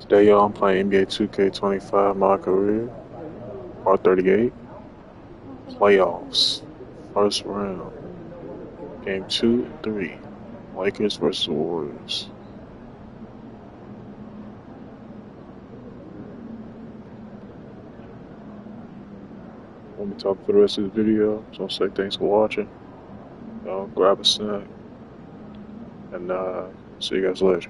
Today, y'all, I'm playing NBA 2K25 My Career, Part 38, Playoffs, First Round, Game 2 and 3, Lakers vs. Warriors. Let me talk for the rest of the video, so I'll say thanks for watching. Y'all grab a snack, and see you guys later.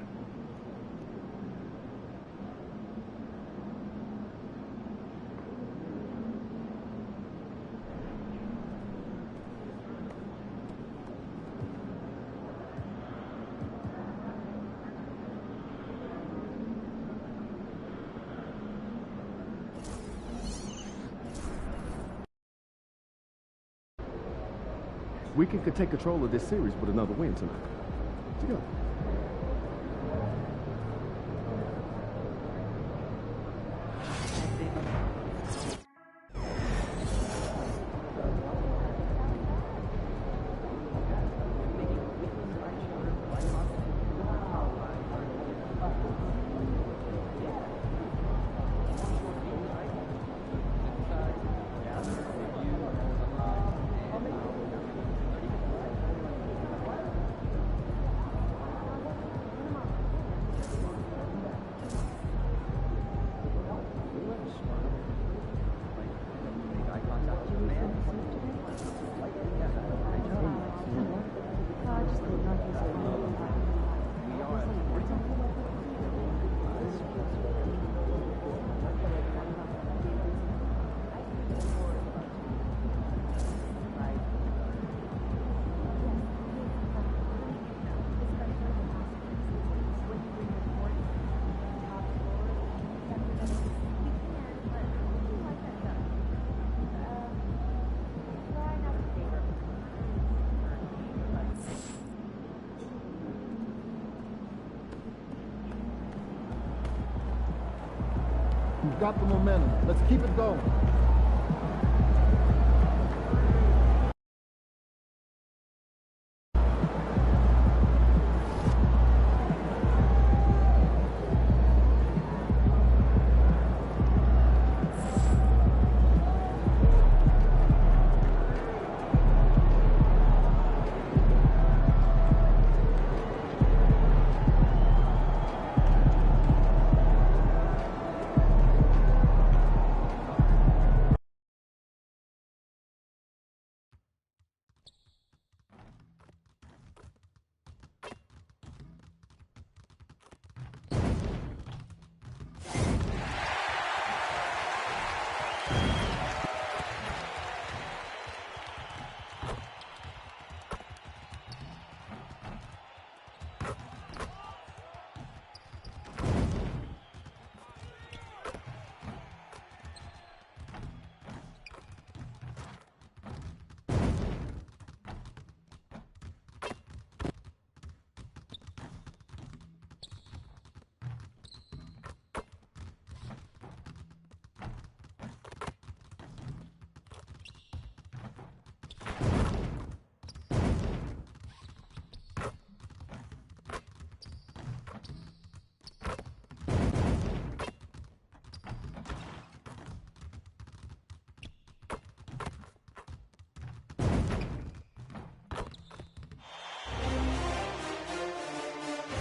We could take control of this series with another win tonight. Together. We've got the momentum. Let's keep it going.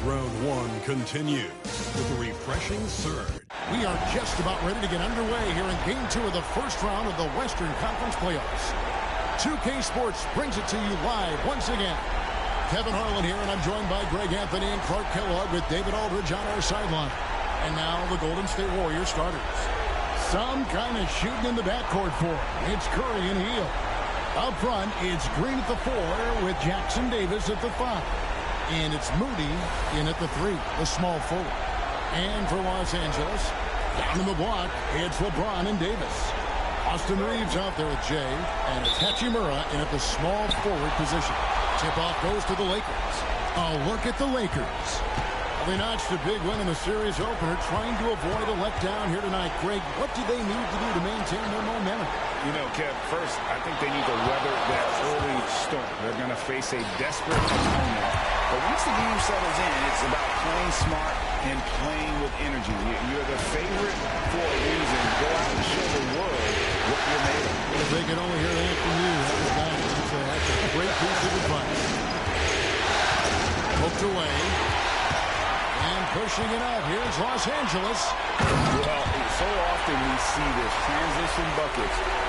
Round one continues with a refreshing surge. We are just about ready to get underway here in Game 2 of the first round of the Western Conference Playoffs. 2K Sports brings it to you live once again. Kevin Harlan here, and I'm joined by Greg Anthony and Clark Kellogg with David Aldridge on our sideline. And now the Golden State Warriors starters. Some kind of shooting in the backcourt for them. It's Curry and Hield. Up front, it's Green at the 4 with Jackson Davis at the 5. And it's Moody in at the 3, the small forward. And for Los Angeles, down in the block, it's LeBron and Davis. Austin Reeves out there with Jay, and it's Hachimura in at the small forward position. Tip-off goes to the Lakers. A look at the Lakers. Well, they notched a big win in the series opener, trying to avoid a letdown here tonight. Greg, what do they need to do to maintain their momentum? You know, Kev, first, I think they need to weather that early storm. They're going to face a desperate opponent. But once the game settles in, it's about playing smart, and playing with energy. You're the favorite for a reason. Go out and show the world what you're made of. If they could only hear that from you, that was guidance. So that's a great piece of advice. Hooked away. And pushing it out. Here's Los Angeles. Well, so often we see this transition buckets.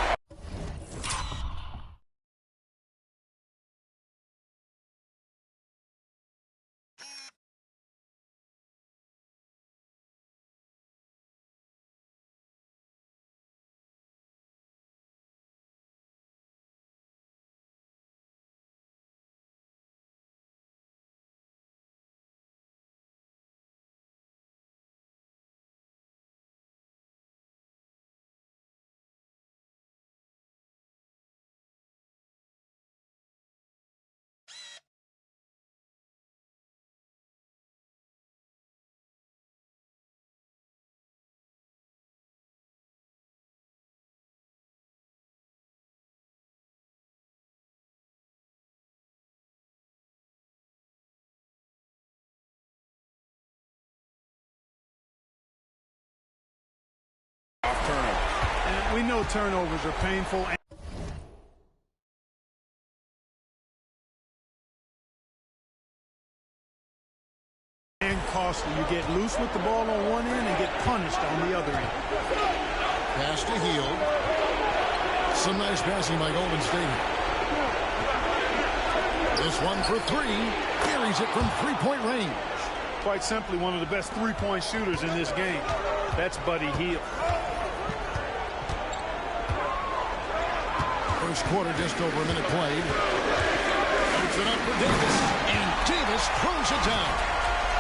And we know turnovers are painful and costly. You get loose with the ball on one end and get punished on the other end. Pass to Hield. Some nice passing by Golden State. This one for three. Carries it from three-point range. Quite simply, one of the best three-point shooters in this game. That's Buddy Hield. First quarter, just over a minute played. Puts it up for Davis, and Davis throws it down.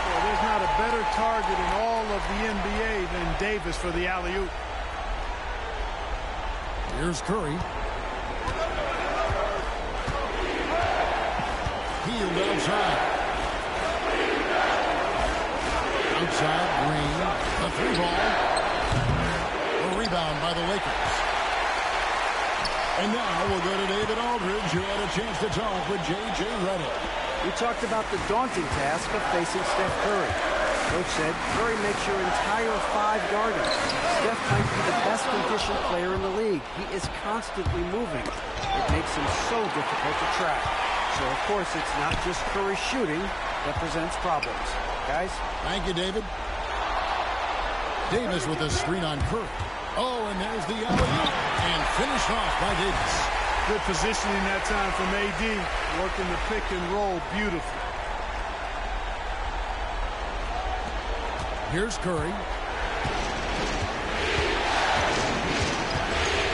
Well, there's not a better target in all of the NBA than Davis for the alley-oop. Here's Curry. Hield outside. Outside, Green. The three ball. A rebound by the Lakers. And now we'll go to David Aldridge, who had a chance to talk with J.J. Redick. We talked about the daunting task of facing Steph Curry. Coach said Curry makes your entire five guard him. Steph might be the best conditioned player in the league. He is constantly moving. It makes him so difficult to track. So, of course, it's not just Curry shooting that presents problems. Guys? Thank you, David. Davis with a screen on Curry. Oh, and there's the alley-oop. And finished off by Davis. Good positioning that time from AD. Working the pick and roll beautifully. Here's Curry.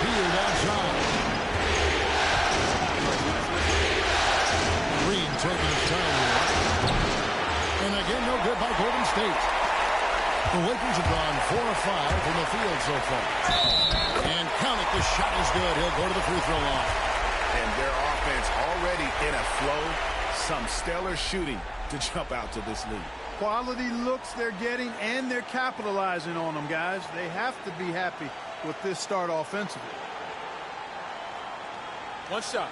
Hield outside. Green taking his time here. And again, no good by Golden State. The Lakers have gone 4 of 5 from the field so far. And count it, the shot is good. He'll go to the free throw line. And their offense already in a flow. Some stellar shooting to jump out to this lead. Quality looks they're getting, and they're capitalizing on them, guys. They have to be happy with this start offensively. One shot.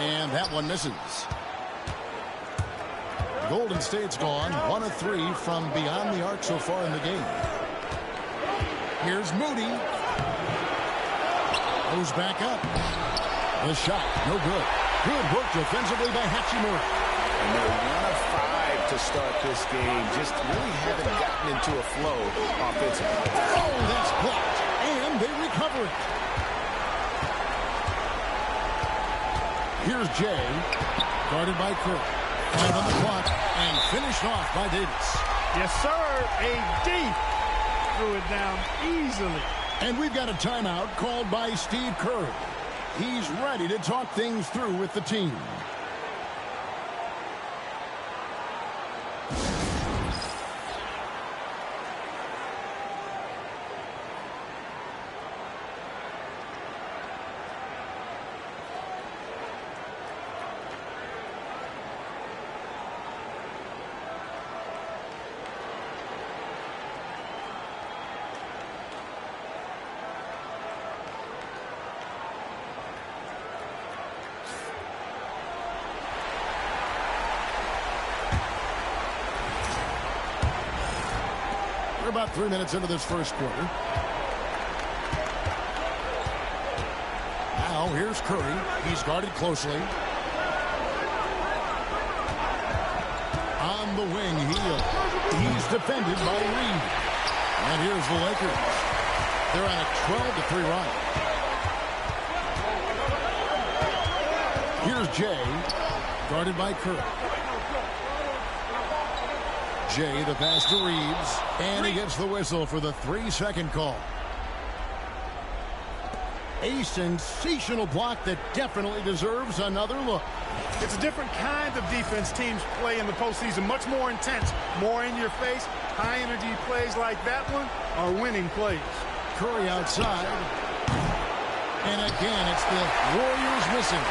And that one misses. Golden State's gone 1 of 3 from beyond the arc so far in the game. Here's Moody. Goes back up. The shot, no good. Good work defensively by Hachimura. And they're 1 of 5 to start this game. Just really haven't gotten into a flow offensively. Oh, that's blocked. And they recover it. Here's Jay. Guarded by Kirk. 5 on the clock. And finished off by Davis. Yes, sir. AD threw it down easily. And we've got a timeout called by Steve Kerr. He's ready to talk things through with the team. We're about 3 minutes into this first quarter. Now here's Curry. He's guarded closely. On the wing, Hield. He's defended by Reed. And here's the Lakers. They're on a 12-3 run. Here's Jay, guarded by Curry. Jay, the pass to Reeves, and he gets the whistle for the 3-second call. A sensational block that definitely deserves another look. It's a different kind of defense teams play in the postseason. Much more intense, more in your face. High energy plays like that one are winning plays. Curry outside. And again, it's the Warriors missing.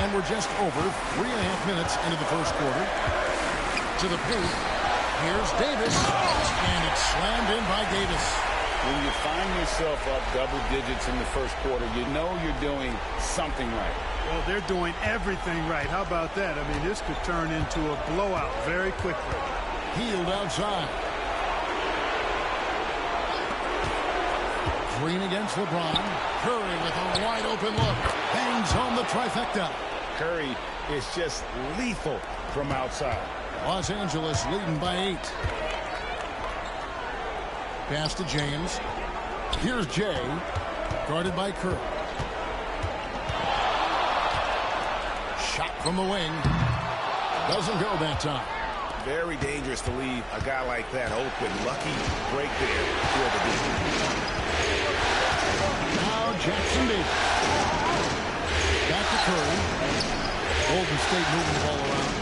And we're just over 3.5 minutes into the first quarter. To the paint. Here's Davis. And it's slammed in by Davis. When you find yourself up double digits in the first quarter, you know you're doing something right. Well, they're doing everything right. How about that? I mean, this could turn into a blowout very quickly. Hield outside. Green against LeBron. Curry with a wide open look. Bangs home the trifecta. Curry is just lethal from outside. Los Angeles leading by 8. Pass to James. Here's Jay, guarded by Curry. Shot from the wing. Doesn't go that time. Very dangerous to leave a guy like that open. Lucky break there for the defense. Now Jackson Davis. Back to Curry. Golden State moving the ball around.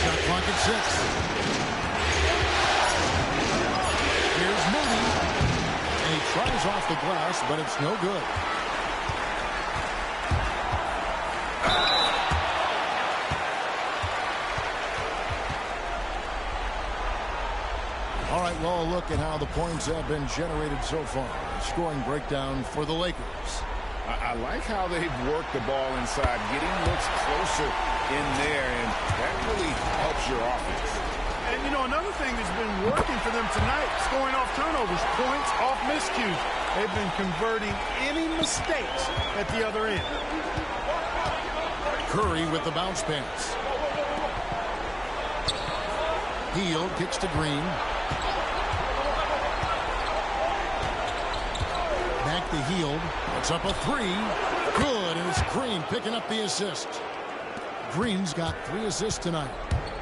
Shot clock at 6. Here's Moody. And he tries off the glass, but it's no good. All right, well, look at how the points have been generated so far. Scoring breakdown for the Lakers. I like how they've worked the ball inside, getting looks closer in there, and that really helps your offense. And, you know, another thing that's been working for them tonight, scoring off turnovers, points off miscues. They've been converting any mistakes at the other end. Curry with the bounce pass. Hield kicks to Green. Back to Hield. It's up a 3. Good, and it's Green picking up the assist. Green's got 3 assists tonight.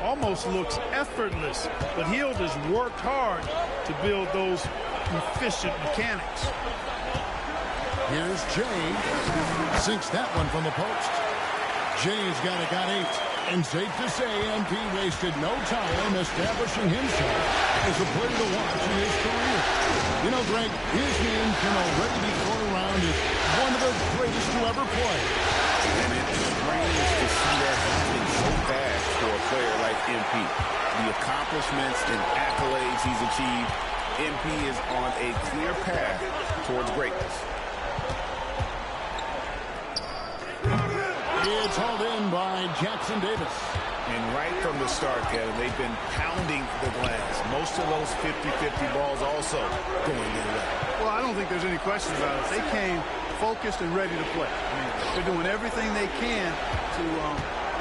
Almost looks effortless, but Hield has worked hard to build those efficient mechanics. Here's Jay. Sinks that one from the post. Jay's got 8. And safe to say, MP wasted no time establishing himself as a player to watch in his career. You know, Greg, his name can already be thrown around as one of the greatest to ever play. And it's strange to see that happen so fast for a player like MP. The accomplishments and accolades he's achieved, MP is on a clear path towards greatness. It's hauled in by Jackson Davis. And right from the start, Kevin, they've been pounding the glass. Most of those 50-50 balls also going their way. Well, I don't think there's any question about it. They came focused and ready to play. I mean, they're doing everything they can to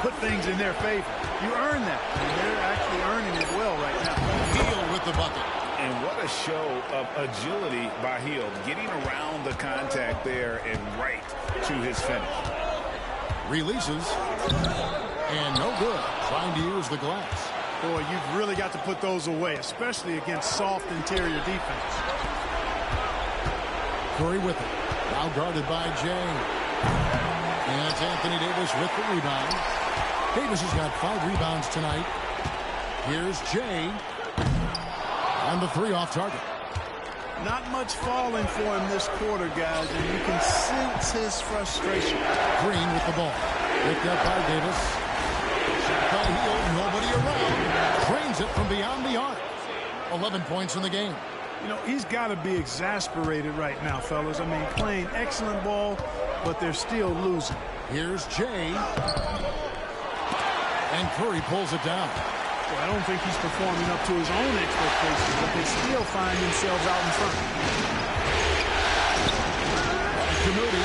put things in their favor. You earn that, and they're actually earning it well right now. Hield with the bucket. And what a show of agility by Hield, getting around the contact there and right to his finish. Releases. And no good. Trying to use the glass. Boy, you've really got to put those away, especially against soft interior defense. Curry with it. Now guarded by Jay. And it's Anthony Davis with the rebound. Davis has got 5 rebounds tonight. Here's Jay. And the 3 off target. Not much falling for him this quarter, guys, and you can sense his frustration. Green with the ball. Picked up by Davis. Shot by Hield. Nobody around. Drains it from beyond the arc. 11 points in the game. You know, he's got to be exasperated right now, fellas. I mean, playing excellent ball, but they're still losing. Here's Jay. And Curry pulls it down. Well, I don't think he's performing up to his own expectations, but they still find themselves out in front. To Moody.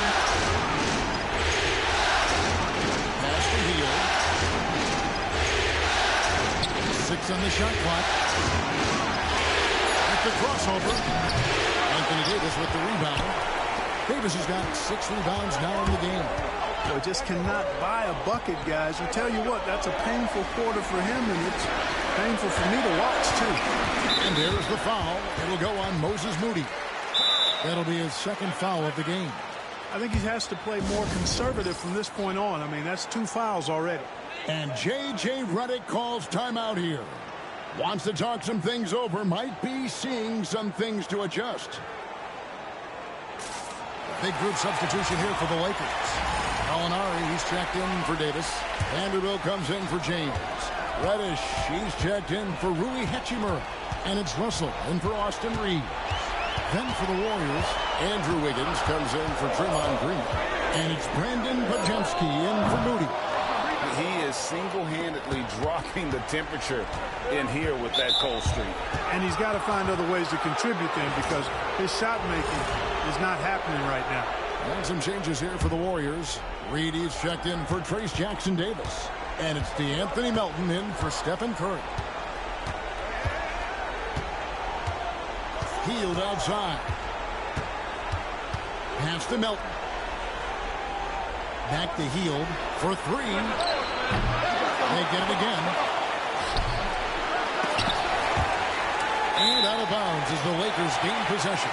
Pass to Hield. 6 on the shot clock. At the crossover. Anthony Davis with the rebound. Davis has got 6 rebounds now in the game. Well, just cannot buy a bucket, guys. I tell you what, that's a painful quarter for him, and it's painful for me to watch, too. And there's the foul. It'll go on Moses Moody. That'll be his second foul of the game. I think he has to play more conservative from this point on. I mean, that's 2 fouls already. And J.J. Redick calls timeout here. Wants to talk some things over. Might be seeing some things to adjust. Big group substitution here for the Lakers. Gallinari, he's checked in for Davis. Vanderbilt comes in for James. Reddish, he's checked in for Rui Hachimura. And it's Russell in for Austin Reeves. Then for the Warriors, Andrew Wiggins comes in for Draymond Green. And it's Brandon Podziemski in for Moody. He is single-handedly dropping the temperature in here with that cold streak. And he's got to find other ways to contribute then, because his shot making is not happening right now. And some changes here for the Warriors. Reed is checked in for Trace Jackson Davis. And it's DeAnthony Melton in for Stephen Curry. Hield outside. Pass to Melton. Back to Hield for 3. They get it again. And out of bounds as the Lakers gain possession.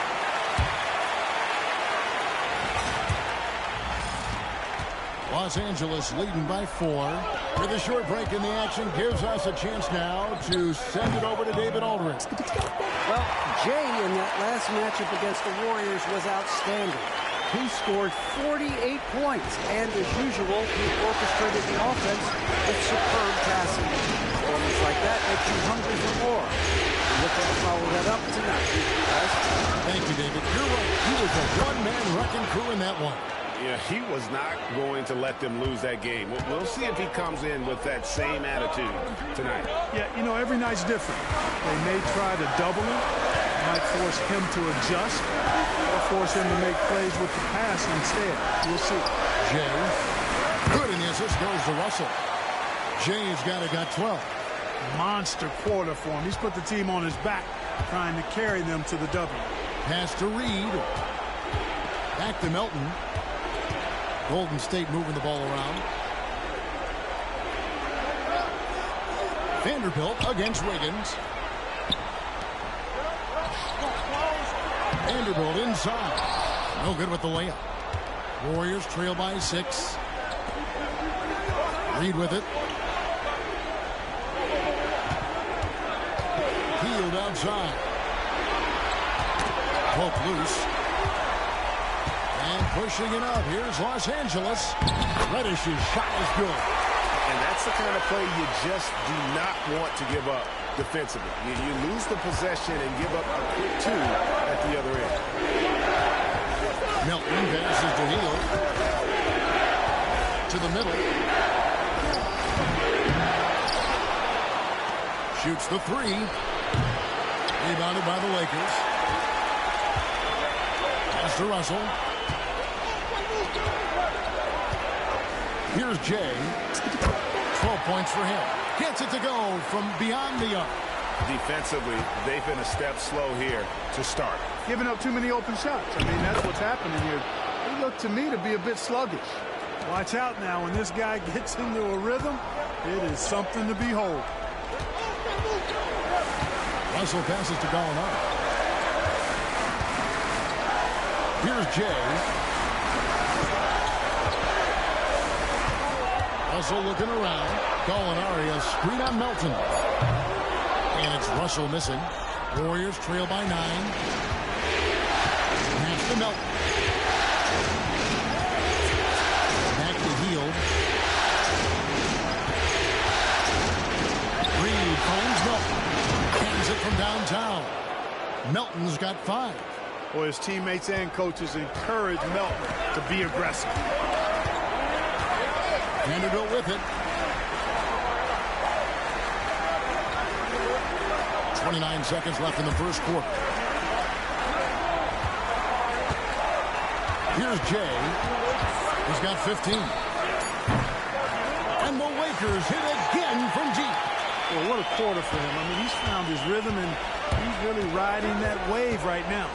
Los Angeles leading by 4. With a short break in the action gives us a chance now to send it over to David Aldridge. Well, Jay in that last matchup against the Warriors was outstanding. He scored 48 points, and as usual, he orchestrated the offense with superb passing. Performance like that makes you hungry for more. Look at follow that up tonight, guys. Thank you, David. You're right. He was a one-man wrecking crew in that one. Yeah, he was not going to let them lose that game. We'll see if he comes in with that same attitude tonight. Yeah, you know, every night's different. They may try to double him, might force him to adjust, or force him to make plays with the pass instead. We'll see. Jay. Good, and the assist goes to Russell. Jay's got 12. Monster quarter for him. He's put the team on his back, trying to carry them to the W. Pass to Reed. Back to Melton. Golden State moving the ball around. Vanderbilt against Wiggins. Vanderbilt inside. No good with the layup. Warriors trail by 6. Reed with it. Hield outside. Poke loose. And pushing it up. Here's Los Angeles. Reddish's shot is good. And that's the kind of play you just do not want to give up defensively. You lose the possession and give up a quick 2 at the other end. Melton passes to Hield. To the middle. Shoots the 3. Rebounded by the Lakers. Pass to Russell. Here's Jay. 12 points for him. Gets it to go from beyond the arc. Defensively, they've been a step slow here to start. Giving up too many open shots. I mean, that's what's happening here. They look to me to be a bit sluggish. Watch out now. When this guy gets into a rhythm, it is something to behold. Russell passes to Gallinari. Here's Jay. Russell looking around. Gallinari, a screen on Melton. And it's Russell missing. Warriors trail by 9. Pass to Melton. Back to Hield. Reed finds Melton. Hands it from downtown. Melton's got 5. Well, his teammates and coaches encourage Melton to be aggressive. Vanderbilt with it. 29 seconds left in the first quarter. Here's Jay. He's got 15. And the Lakers hit again from deep. Well, what a quarter for him. I mean, he's found his rhythm, and he's really riding that wave right now.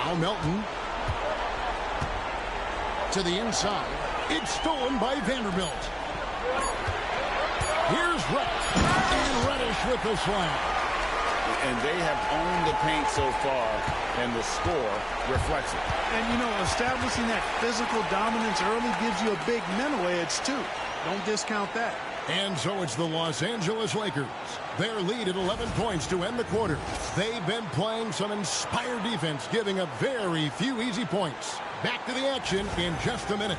Now Melton. To the inside. It's stolen by Vanderbilt. Here's Reddish. And Reddish with the slam. And they have owned the paint so far, and the score reflects it. And, you know, establishing that physical dominance early gives you a big mental edge, too. Don't discount that. And so it's the Los Angeles Lakers. Their lead at 11 points to end the quarter. They've been playing some inspired defense, giving up very few easy points. Back to the action in just a minute.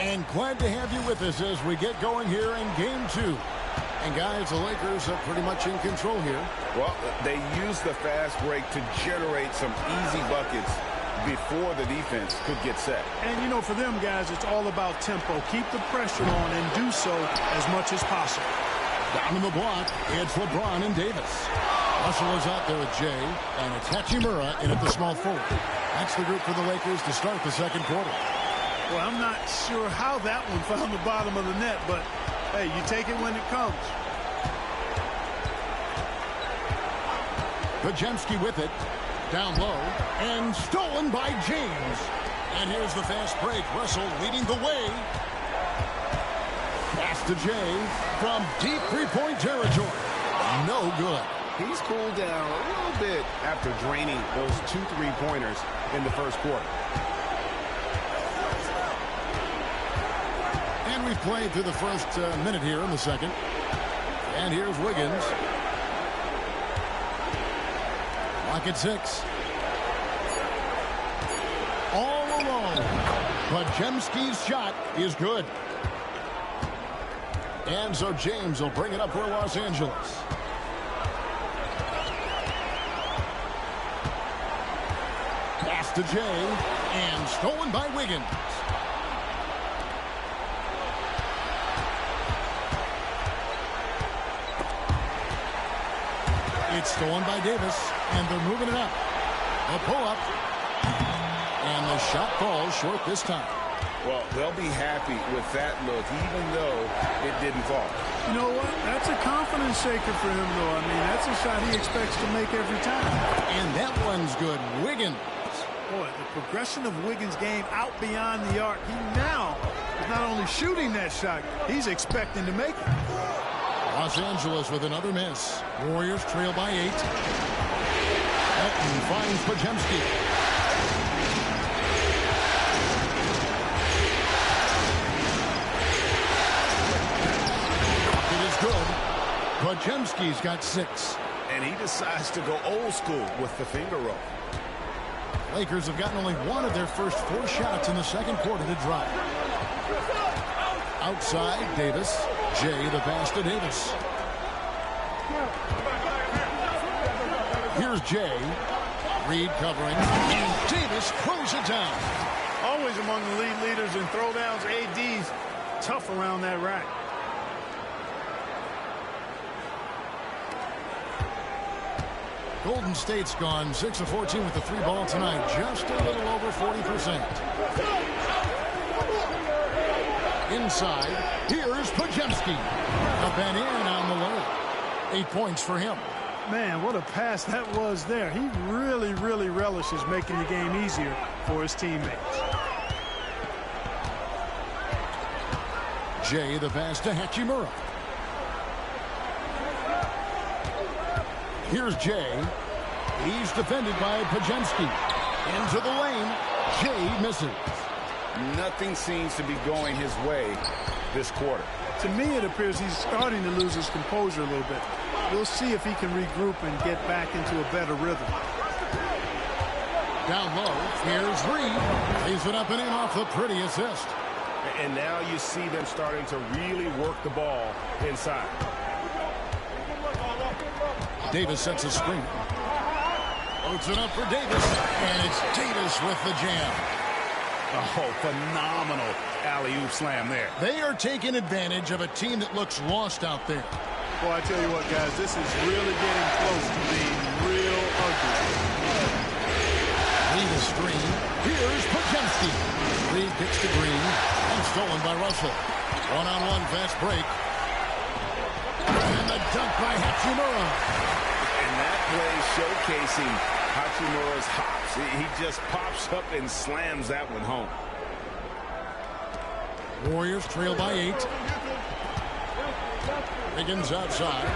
And glad to have you with us as we get going here in game 2. And guys, the Lakers are pretty much in control here. Well, they use the fast break to generate some easy buckets before the defense could get set. And, you know, for them guys, it's all about tempo. Keep the pressure on and do so as much as possible. Down in the block, it's LeBron and Davis. Russell is out there with Jay, and it's Hachimura in at the small forward. That's the group for the Lakers to start the second quarter. Well, I'm not sure how that one found the bottom of the net, but, hey, you take it when it comes. Pajemski with it. Down low. And stolen by James. And here's the fast break. Russell leading the way. Pass to Jay from deep three-point territory. No good. He's cooled down a little bit after draining those 2 3-pointers in the first quarter. And we've played through the first minute here in the second. And here's Wiggins. Lock at 6. All alone. Pajemski's shot is good. And so James will bring it up for Los Angeles. Pass to Jay. And stolen by Wiggins. It's stolen by Davis, and they're moving it up. A pull-up, and the shot falls short this time. Well, they'll be happy with that look, even though it didn't fall. You know what? That's a confidence shaker for him, though. I mean, that's a shot he expects to make every time. And that one's good. Wiggins. Boy, the progression of Wiggins' game out beyond the arc. He now is not only shooting that shot, he's expecting to make it. Los Angeles with another miss. Warriors trail by 8. Elton finds Pajemski. It is good. Pajemski's got 6. And he decides to go old school with the finger roll. Lakers have gotten only one of their first 4 shots in the second quarter to drive. Outside, Davis. Jay the pass to Davis. Here's Jay. Reed covering. And Davis throws it down. Always among the lead leaders in throwdowns. AD's tough around that rack. Golden State's gone 6 of 14 with the 3 ball tonight. Just a little over 40%. Inside, here's Pajemski. Up and in on the layup. 8 points for him. Man, what a pass that was there. He really, really relishes making the game easier for his teammates. Jay the pass to Hachimura. Here's Jay. He's defended by Pajemski. Into the lane. Jay misses. Nothing seems to be going his way this quarter. To me, it appears he's starting to lose his composure a little bit. We'll see if he can regroup and get back into a better rhythm. Down low, here's Reed. Lays it up and in off the pretty assist. And now you see them starting to really work the ball inside. Davis sets a screen. Loads it up for Davis. And it's Davis with the jam. Oh, phenomenal alley-oop slam there. They are taking advantage of a team that looks lost out there. Well, I tell you what, guys, this is really getting close to being real ugly. Lead a screen. Here's Pajemski. Reed kicks to Green. And stolen by Russell. One-on-one fast break. And the dunk by Hachimura. And that play showcasing Hachimura's hops. He just pops up and slams that one home. Warriors trail by 8. Higgins outside.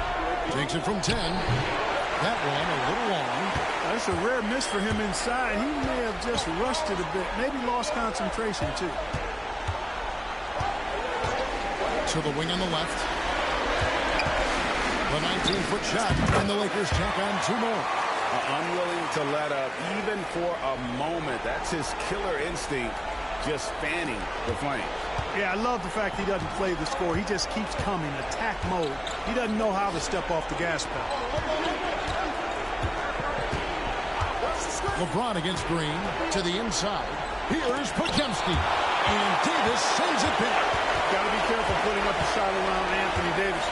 Takes it from 10. That one a little long. That's a rare miss for him inside. He may have just rushed it a bit. Maybe lost concentration, too. To the wing on the left. The 19-foot shot. And the Lakers tack on 2 more. Unwilling to let up even for a moment. That's his killer instinct, just fanning the flames. Yeah, I love the fact he doesn't play the score. He just keeps coming, attack mode. He doesn't know how to step off the gas pedal. LeBron against Green to the inside. Here's Pajemski. And Davis sends it back. Got to be careful putting up a shot around Anthony Davis.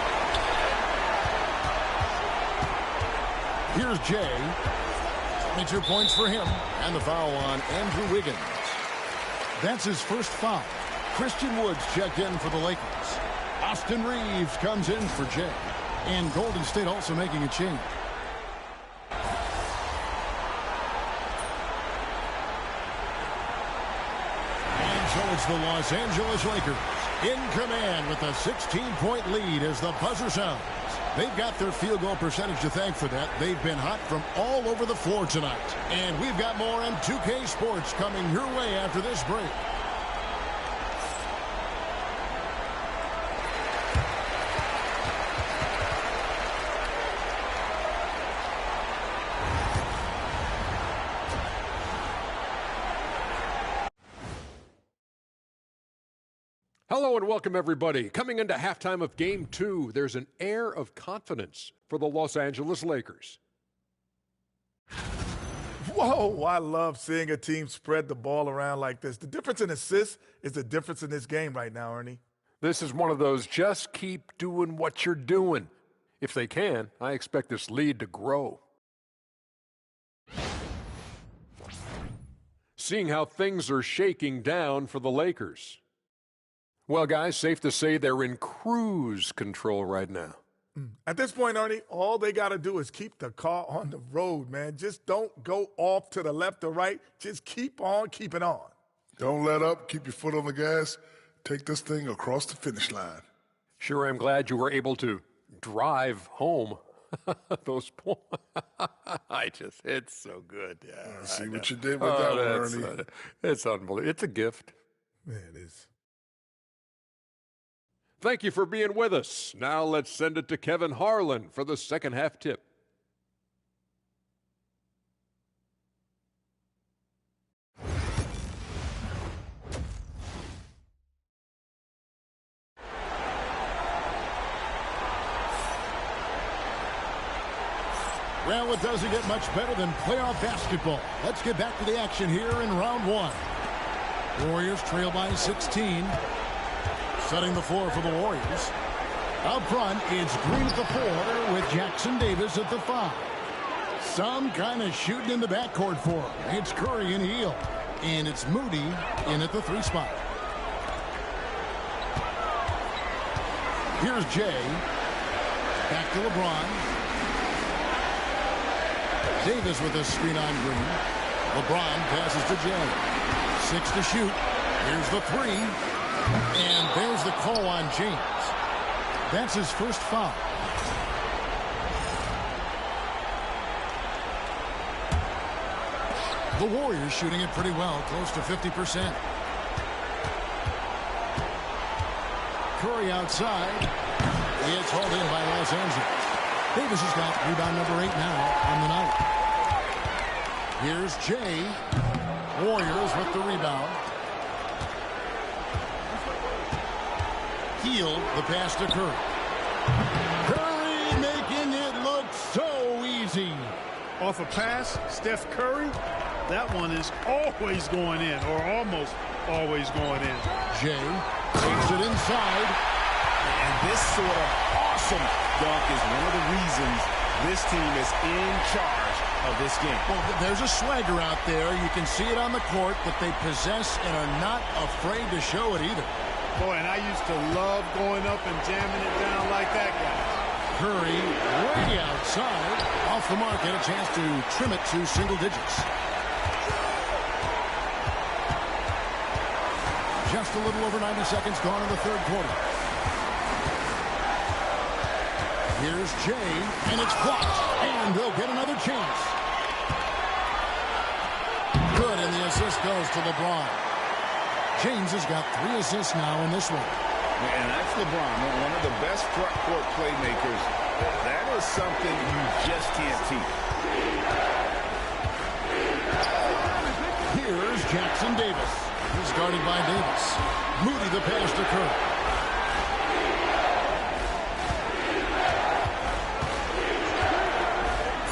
Here's Jay. 22 points for him. And the foul on Andrew Wiggins. That's his first foul. Christian Woods checked in for the Lakers. Austin Reeves comes in for Jay. And Golden State also making a change. And so it's the Los Angeles Lakers in command with a 16-point lead as the buzzer sounds. They've got their field goal percentage to thank for that. They've been hot from all over the floor tonight. And we've got more on 2K Sports coming your way after this break. Hello and welcome, everybody. Coming into halftime of Game 2, there's an air of confidence for the Los Angeles Lakers. Whoa, I love seeing a team spread the ball around like this. The difference in assists is the difference in this game right now, Ernie. This is one of those just keep doing what you're doing. If they can, I expect this lead to grow. Seeing how things are shaking down for the Lakers. Well, guys, safe to say they're in cruise control right now. At this point, Ernie, all they got to do is keep the car on the road, man. Just don't go off to the left or right. Just keep on keeping on. Don't let up. Keep your foot on the gas. Take this thing across the finish line. Sure, I'm glad you were able to drive home. Those points. It's so good. Yeah, I see what you did with that one, Ernie. It's unbelievable. It's a gift. Yeah, it is. Thank you for being with us. Now let's send it to Kevin Harlan for the second half tip. Well, it doesn't get much better than playoff basketball. Let's get back to the action here in round 1. Warriors trail by 16. Setting the floor for the Warriors. Up front, it's Green at the 4 with Jackson Davis at the 5. Some kind of shooting in the backcourt for him. It's Curry and Hield. And it's Moody in at the 3 spot. Here's Jay. Back to LeBron. Davis with a screen on Green. LeBron passes to Jay. 6 to shoot. Here's the 3. And there's the call on James. That's his first foul. The Warriors shooting it pretty well, close to 50%. Curry outside. It's hauled in by Los Angeles. Davis has got rebound number 8 now on the night. Here's Jay. Warriors with the rebound. Heel, the pass to Curry. Curry making it look so easy. Off a pass, Steph Curry, that one is always going in, or almost always going in. Jay takes it inside. And this sort of awesome dunk is one of the reasons this team is in charge of this game. Well, there's a swagger out there. You can see it on the court that they possess and are not afraid to show it either. Boy, and I used to love going up and jamming it down like that, guys. Curry way outside. Off the mark, had a chance to trim it to single digits. Just a little over 90 seconds gone in the third quarter. Here's Jay, and it's blocked, and they'll get another chance. Good, and the assist goes to LeBron. James has got 3 assists now in this one. And that's LeBron, one of the best front court playmakers. That is something you just can't teach. Here's Jackson Davis. He's guarded by Davis. Moody the pass to Curry.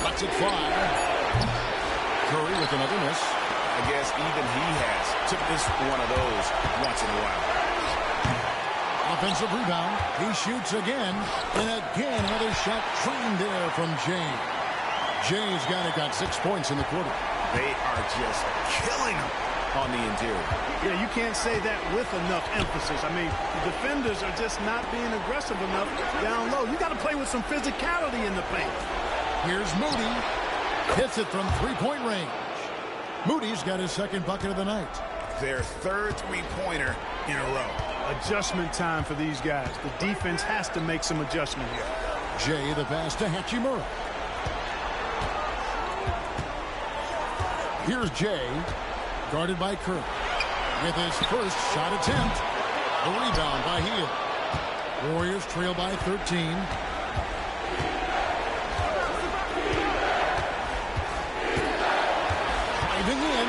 Lets it fly. Curry with another miss. I guess even he has to miss one of those once in a while. Offensive rebound. He shoots again. And again, another shot trained there from Jay. Jay's got 6 points in the quarter. They are just killing him on the interior. Yeah, you can't say that with enough emphasis. I mean, the defenders are just not being aggressive enough down low. You got to play with some physicality in the paint. Here's Moody. Hits it from three-point range. Moody's got his second bucket of the night. Their third three-pointer in a row. Adjustment time for these guys. The defense has to make some adjustment here. Jay the pass to Hachimura. Here's Jay, guarded by Curry. With his first shot attempt. The rebound by Hield. Warriors trail by 13. Driving in.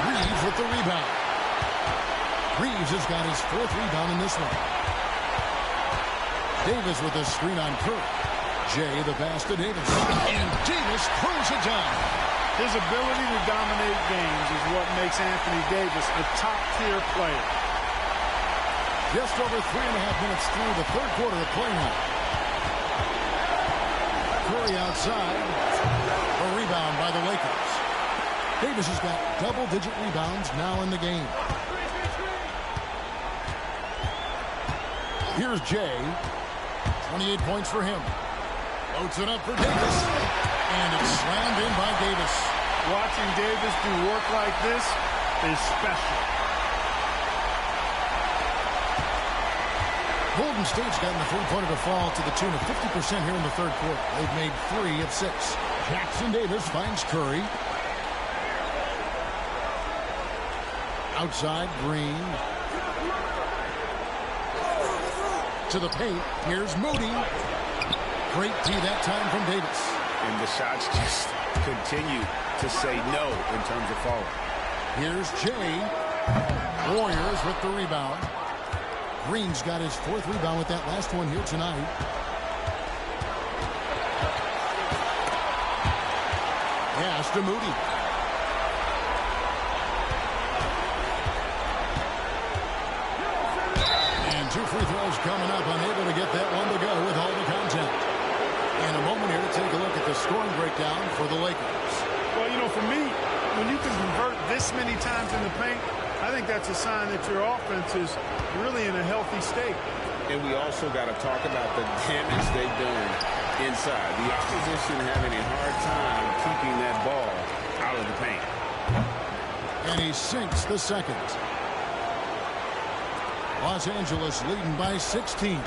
Reeves with the rebound. Reeves has got his 4th rebound in this one. Davis with a screen on Curry. Jay the pass to Davis. And Davis pulls it down. His ability to dominate games is what makes Anthony Davis a top-tier player. Just over 3.5 minutes through the third quarter of play now. Curry outside. A rebound by the Lakers. Davis has got double-digit rebounds now in the game. Here's Jay. 28 points for him. Loads it up for Davis. And it's slammed in by Davis. Watching Davis do work like this is special. Golden State's gotten the three-pointer to fall to the tune of 50% here in the third quarter. They've made 3 of 6. Jackson Davis finds Curry. Outside, Green. To the paint. Here's Moody. Great tee that time from Davis. And the shots just continue to say no in terms of falling. Here's Jay. Warriors with the rebound. Green's got his 4th rebound with that last one here tonight. Pass to Moody. And 2 free throws coming up. Unable to get that one to go with all the contact. And a moment here to take a look at the scoring breakdown for the Lakers. Well, you know, for me, when you can convert this many times in the paint, I think that's a sign that your offense is really in a healthy state. And we also got to talk about the damage they've done inside. The opposition having a hard time keeping that ball out of the paint. And he sinks the second. Los Angeles leading by 16.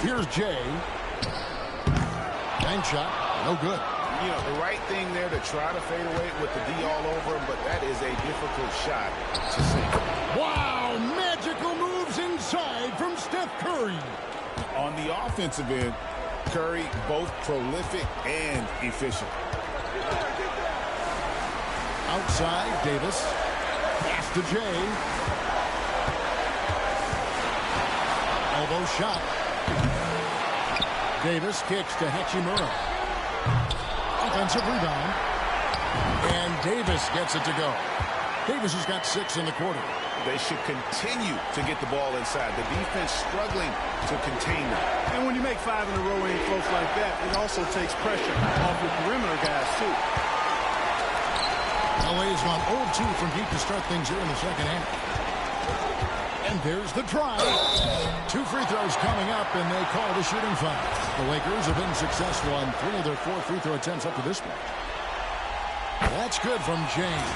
Here's Jay. Bank shot, no good. You know, the right thing there to try to fade away with the D all over him, but that is a difficult shot to sink. Wow, magic from Steph Curry. On the offensive end, Curry both prolific and efficient. Outside, Davis. Pass to Jay. Elbow shot. Davis kicks to Hachimura. Offensive rebound. And Davis gets it to go. Davis has got 6 in the quarter. They should continue to get the ball inside. The defense struggling to contain them. And when you make 5 in a row in close like that, it also takes pressure off your perimeter guys, too. LA's gone 0-2 from deep to start things here in the second half. And there's the try. 2 free throws coming up, and they call the shooting foul. The Lakers have been successful on 3 of their 4 free throw attempts up to this point. That's good from James.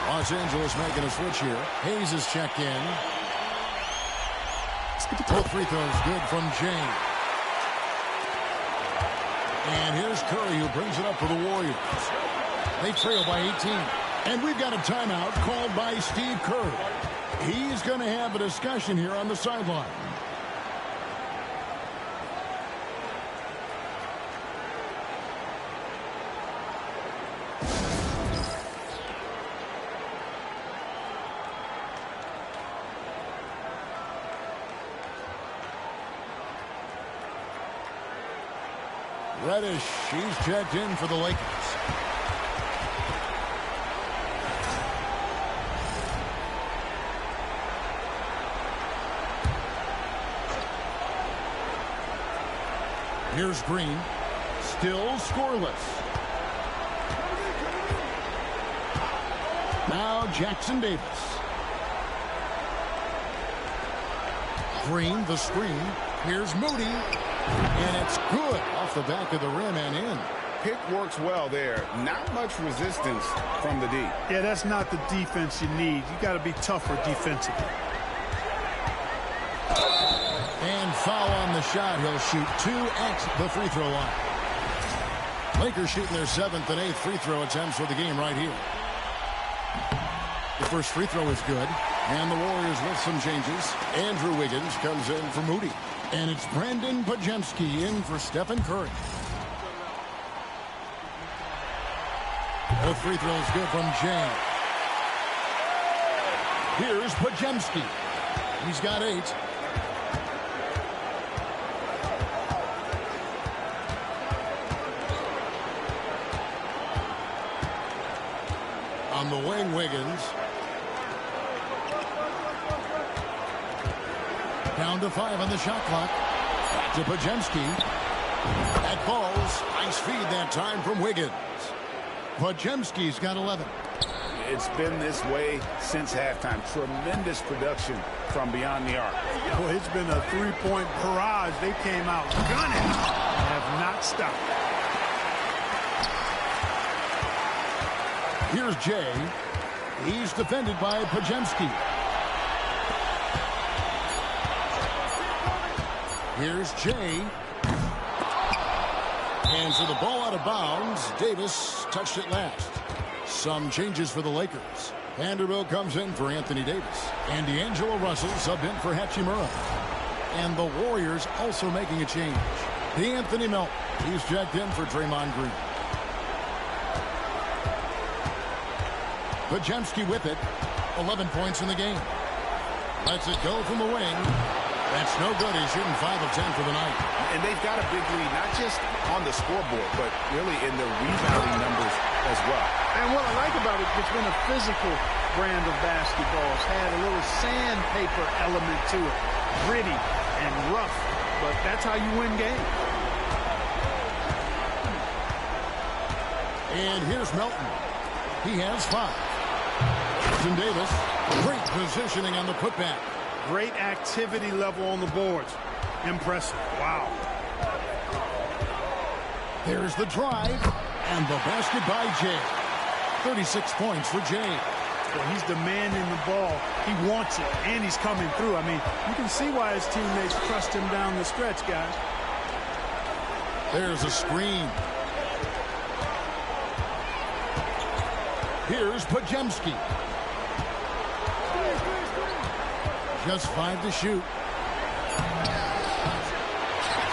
Los Angeles making a switch here. Hayes is checked in. Both free throws good from James. And here's Curry, who brings it up for the Warriors. They trail by 18. And we've got a timeout called by Steve Kerr. He's going to have a discussion here on the sideline. Reddish, she's checked in for the Lakers. Here's Green, still scoreless. Now Jackson Davis. Green, the screen. Here's Moody. And it's good off the back of the rim and in. Pick works well there. Not much resistance from the D. Yeah, that's not the defense you need. You got to be tougher defensively. And foul on the shot. He'll shoot 2 at the free throw line. Lakers shooting their 7th and 8th free throw attempts for the game right here. The first free throw is good. And the Warriors with some changes. Andrew Wiggins comes in for Moody. And it's Brandon Podziemski in for Stephen Curry. Both free throws good from James. Here's Podziemski. He's got 8. On the wing, Wiggins. Down to 5 on the shot clock. Back to Podziemski. That falls. Nice feed that time from Wiggins. Podziemski's got 11. It's been this way since halftime. Tremendous production from beyond the arc. Well, it's been a 3-point barrage. They came out gunning and have not stopped. Here's Jay. He's defended by Podziemski. Here's Jay. And for the ball out of bounds, Davis touched it last. Some changes for the Lakers. Vanderbilt comes in for Anthony Davis. And D'Angelo Russell subbed in for Hachimura. And the Warriors also making a change. D'Anthony Melton. He's checked in for Draymond Green. Podziemski with it. 11 points in the game. Lets it go from the wing. That's no good. He's shooting 5 of 10 for the night. And they've got a big lead, not just on the scoreboard, but really in the rebounding numbers as well. And what I like about it, it's been a physical brand of basketball. It's had a little sandpaper element to it. Gritty and rough, but that's how you win games. And here's Melton. He has 5. Jackson Davis, great positioning on the putback. Great activity level on the boards. Impressive. Wow. There's the drive and the basket by Jay. 36 points for Jay. Well, he's demanding the ball. He wants it, and he's coming through. I mean, you can see why his teammates trust him down the stretch, guys. There's a screen. Here's Podziemski. Just 5 to shoot.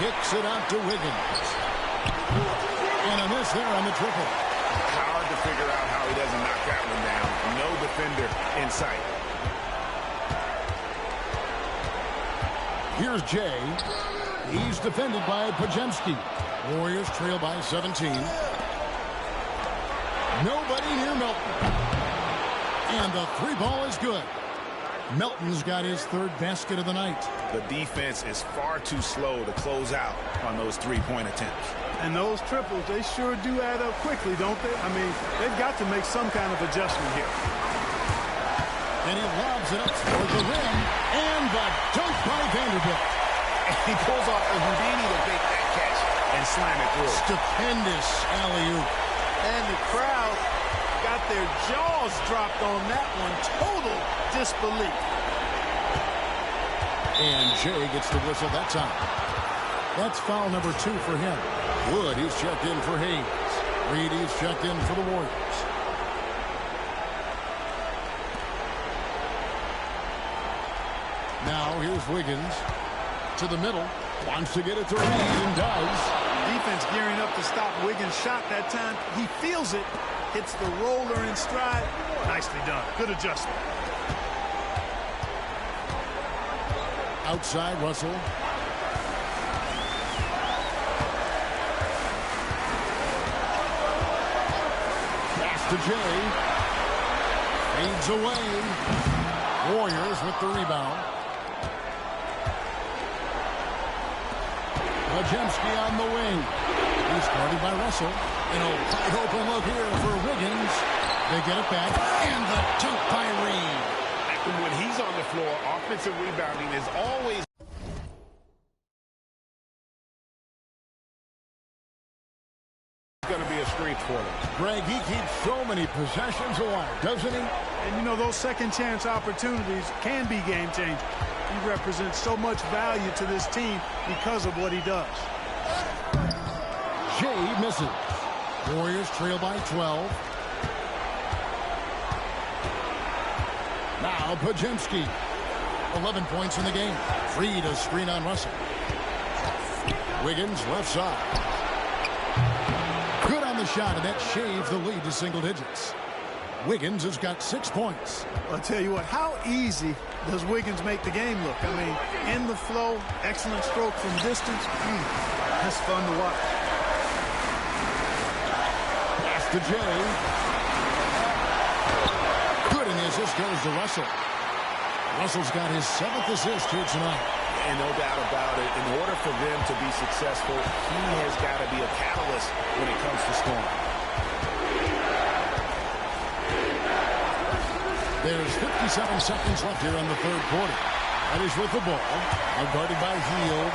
Kicks it out to Wiggins. And a miss there on the triple. Hard to figure out how he doesn't knock that one down. No defender in sight. Here's Jay. He's defended by Pajemski. Warriors trail by 17. Nobody near Melton. And the three ball is good. Melton's got his third basket of the night. The defense is far too slow to close out on those three-point attempts. And those triples, they sure do add up quickly, don't they? I mean, they've got to make some kind of adjustment here. And he lobs it up toward the rim. And the dunk by Vanderbilt. And he pulls off a Houdini to make that catch and slam it through. Stupendous alley-oop. And the crowd got their jaws dropped on that one. Total disbelief. And Jay gets the whistle that time. That's foul number 2 for him. Wood, he's checked in for Hayes. Reed, he's checked in for the Warriors. Now here's Wiggins to the middle. Wants to get it to Reed and does. Defense gearing up to stop Wiggins' shot that time. He feels it. Hits the roller in stride. Nicely done. Good adjustment. Outside Russell. Pass to Jay. Fades away. Warriors with the rebound. Pajemski on the wing. He's guarded by Russell. An wide open look here for Wiggins. They get it back. And the dunk by Reed. When he's on the floor, offensive rebounding is always going to be a strength for them. Greg, he keeps so many possessions alive, doesn't he? And, you know, those second chance opportunities can be game changing. He represents so much value to this team because of what he does. Jay misses. Warriors trail by 12. Now Pajemski. 11 points in the game. Reed a screen on Russell. Wiggins left side. Good on the shot, and that shaves the lead to single digits. Wiggins has got 6 points. I'll tell you what, how easy does Wiggins make the game look? I mean, in the flow, excellent stroke from distance. That's fun to watch. Pass to Jay. Good, and the assist goes to Russell. Russell's got his 7th assist here tonight. And no doubt about it, in order for them to be successful, he has got to be a catalyst when it comes to scoring. There's 57 seconds left here in the third quarter. Reddish with the ball. Now guarded by Hield.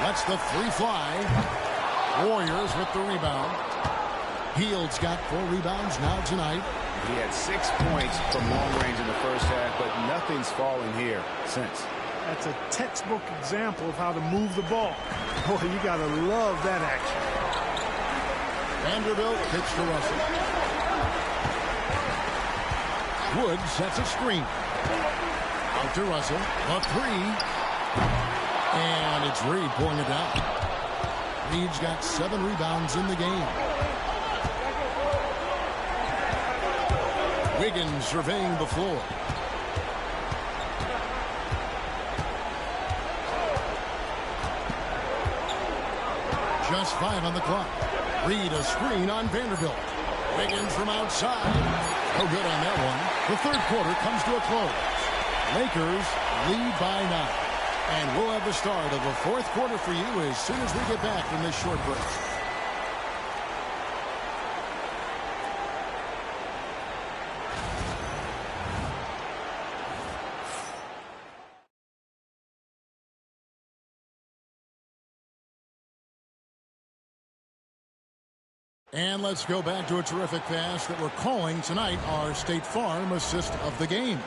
Lets the three fly. Warriors with the rebound. Hield's got 4 rebounds now tonight. He had 6 points from long range in the first half, but nothing's fallen here since. That's a textbook example of how to move the ball. Boy, you got to love that action. Vanderbilt kicks to Russell. Wood sets a screen. Out to Russell. A 3. And it's Reed pulling it down. Reed's got 7 rebounds in the game. Wiggins surveying the floor. Just 5 on the clock. Reed a screen on Vanderbilt. Wiggins from outside. No good on that one. The third quarter comes to a close. Lakers lead by 9. And we'll have the start of the fourth quarter for you as soon as we get back from this short break. And let's go back to a terrific pass that we're calling tonight our State Farm assist of the game.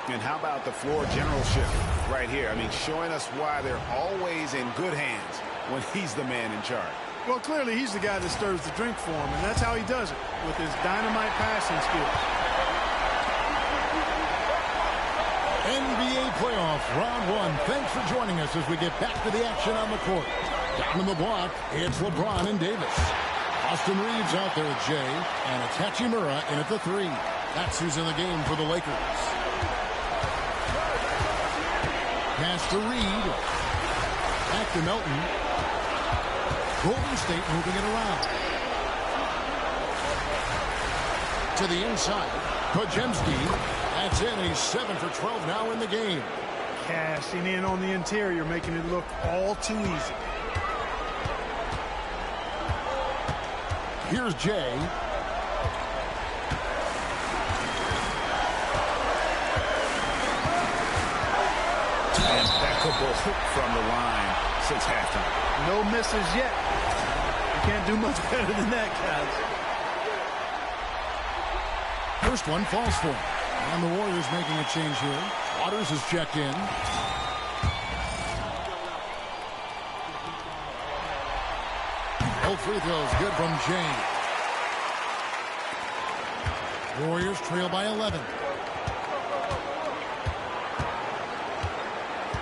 And how about the floor generalship right here? I mean, showing us why they're always in good hands when he's the man in charge. Well, clearly he's the guy that stirs the drink for him, and that's how he does it, with his dynamite passing skill. NBA playoffs, round one. Thanks for joining us as we get back to the action on the court. Down in the block, it's LeBron and Davis. Austin Reeves out there with Jay, and it's Hachimura in at the 3. That's who's in the game for the Lakers. Pass to Reed. Back to Melton. Golden State moving it around. To the inside. Podziemski. That's in. He's 7 for 12 now in the game. Cashing in on the interior, making it look all too easy. Here's Jay. Impeccable from the line since halftime. No misses yet. You can't do much better than that, guys. First one falls for him. And the Warriors making a change here. Waters is checked in. Both free throws good from James. Warriors trail by 11.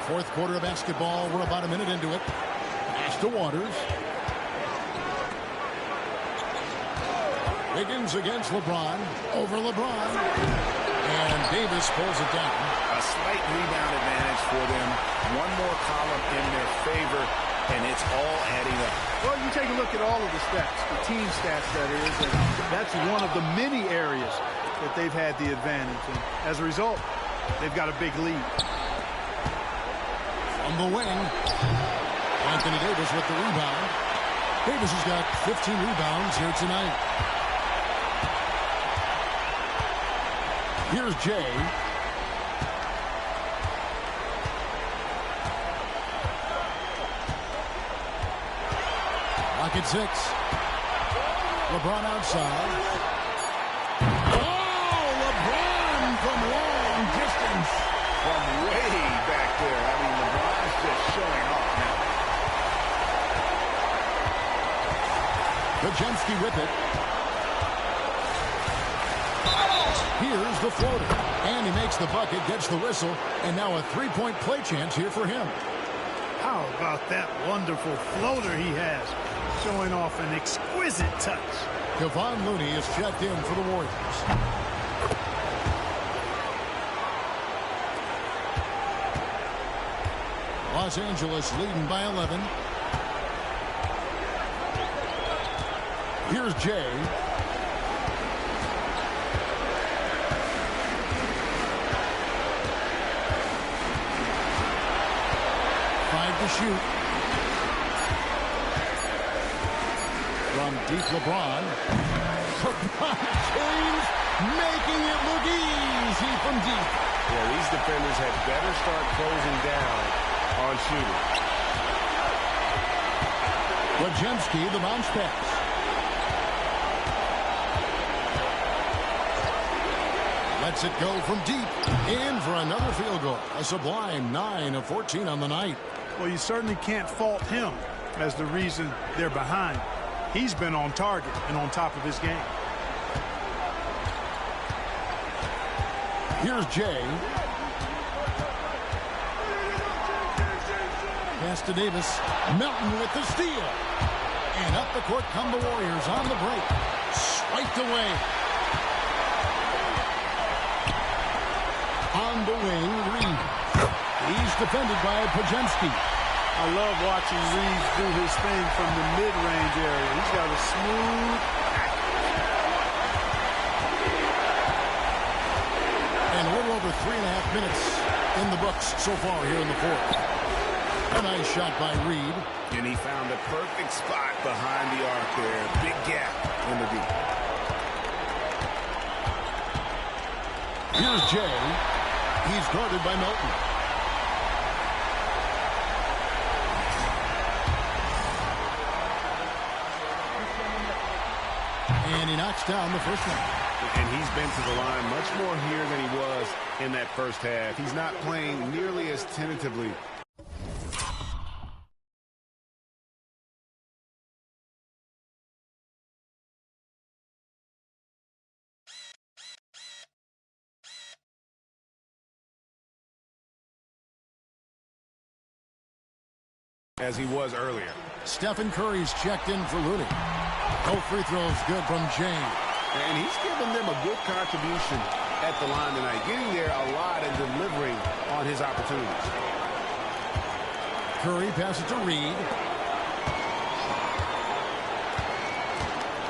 Fourth quarter of basketball. We're about a minute into it. Pass to Waters. Wiggins against LeBron. Over LeBron. And Davis pulls it down. A slight rebound advantage for them. One more column in their favor, and it's all adding up. Well, you take a look at all of the stats, the team stats, that is, and that's one of the many areas that they've had the advantage. And as a result, they've got a big lead. On the wing, Anthony Davis with the rebound. Davis has got 15 rebounds here tonight. Here's Jay. Rocket 6. LeBron outside. Oh, LeBron from long distance. From way back there. I mean, LeBron's just showing off now. Podziemski with it. Here's the floater. And he makes the bucket, gets the whistle, and now a three-point play chance here for him. How about that wonderful floater he has, showing off an exquisite touch. Kevon Looney is checked in for the Warriors. Los Angeles leading by 11. Here's Jay. To shoot. From deep LeBron. LeBron James making it look easy from deep. Yeah, these defenders had better start closing down on shooting. Podziemski, the bounce pass. Lets it go from deep. In for another field goal. A sublime 9 of 14 on the night. Well, you certainly can't fault him as the reason they're behind. He's been on target and on top of his game. Here's Jay. Pass to Davis. Melton with the steal. And up the court come the Warriors on the break. Swiped away. On the wing, Reed. He's defended by Podziemski. I love watching Reeves do his thing from the mid-range area. He's got a smooth and a little over 3.5 minutes in the books so far here in the fourth. A nice shot by Reed. And he found the perfect spot behind the arc there. Big gap in the deep. Here's Jay. He's guarded by Melton. And he knocks down the first one. And he's been to the line much more here than he was in that first half. He's not playing nearly as tentatively as he was earlier. Stephen Curry's checked in for Looney. No free throws good from James. And he's given them a good contribution at the line tonight, getting there a lot and delivering on his opportunities. Curry passes to Reed.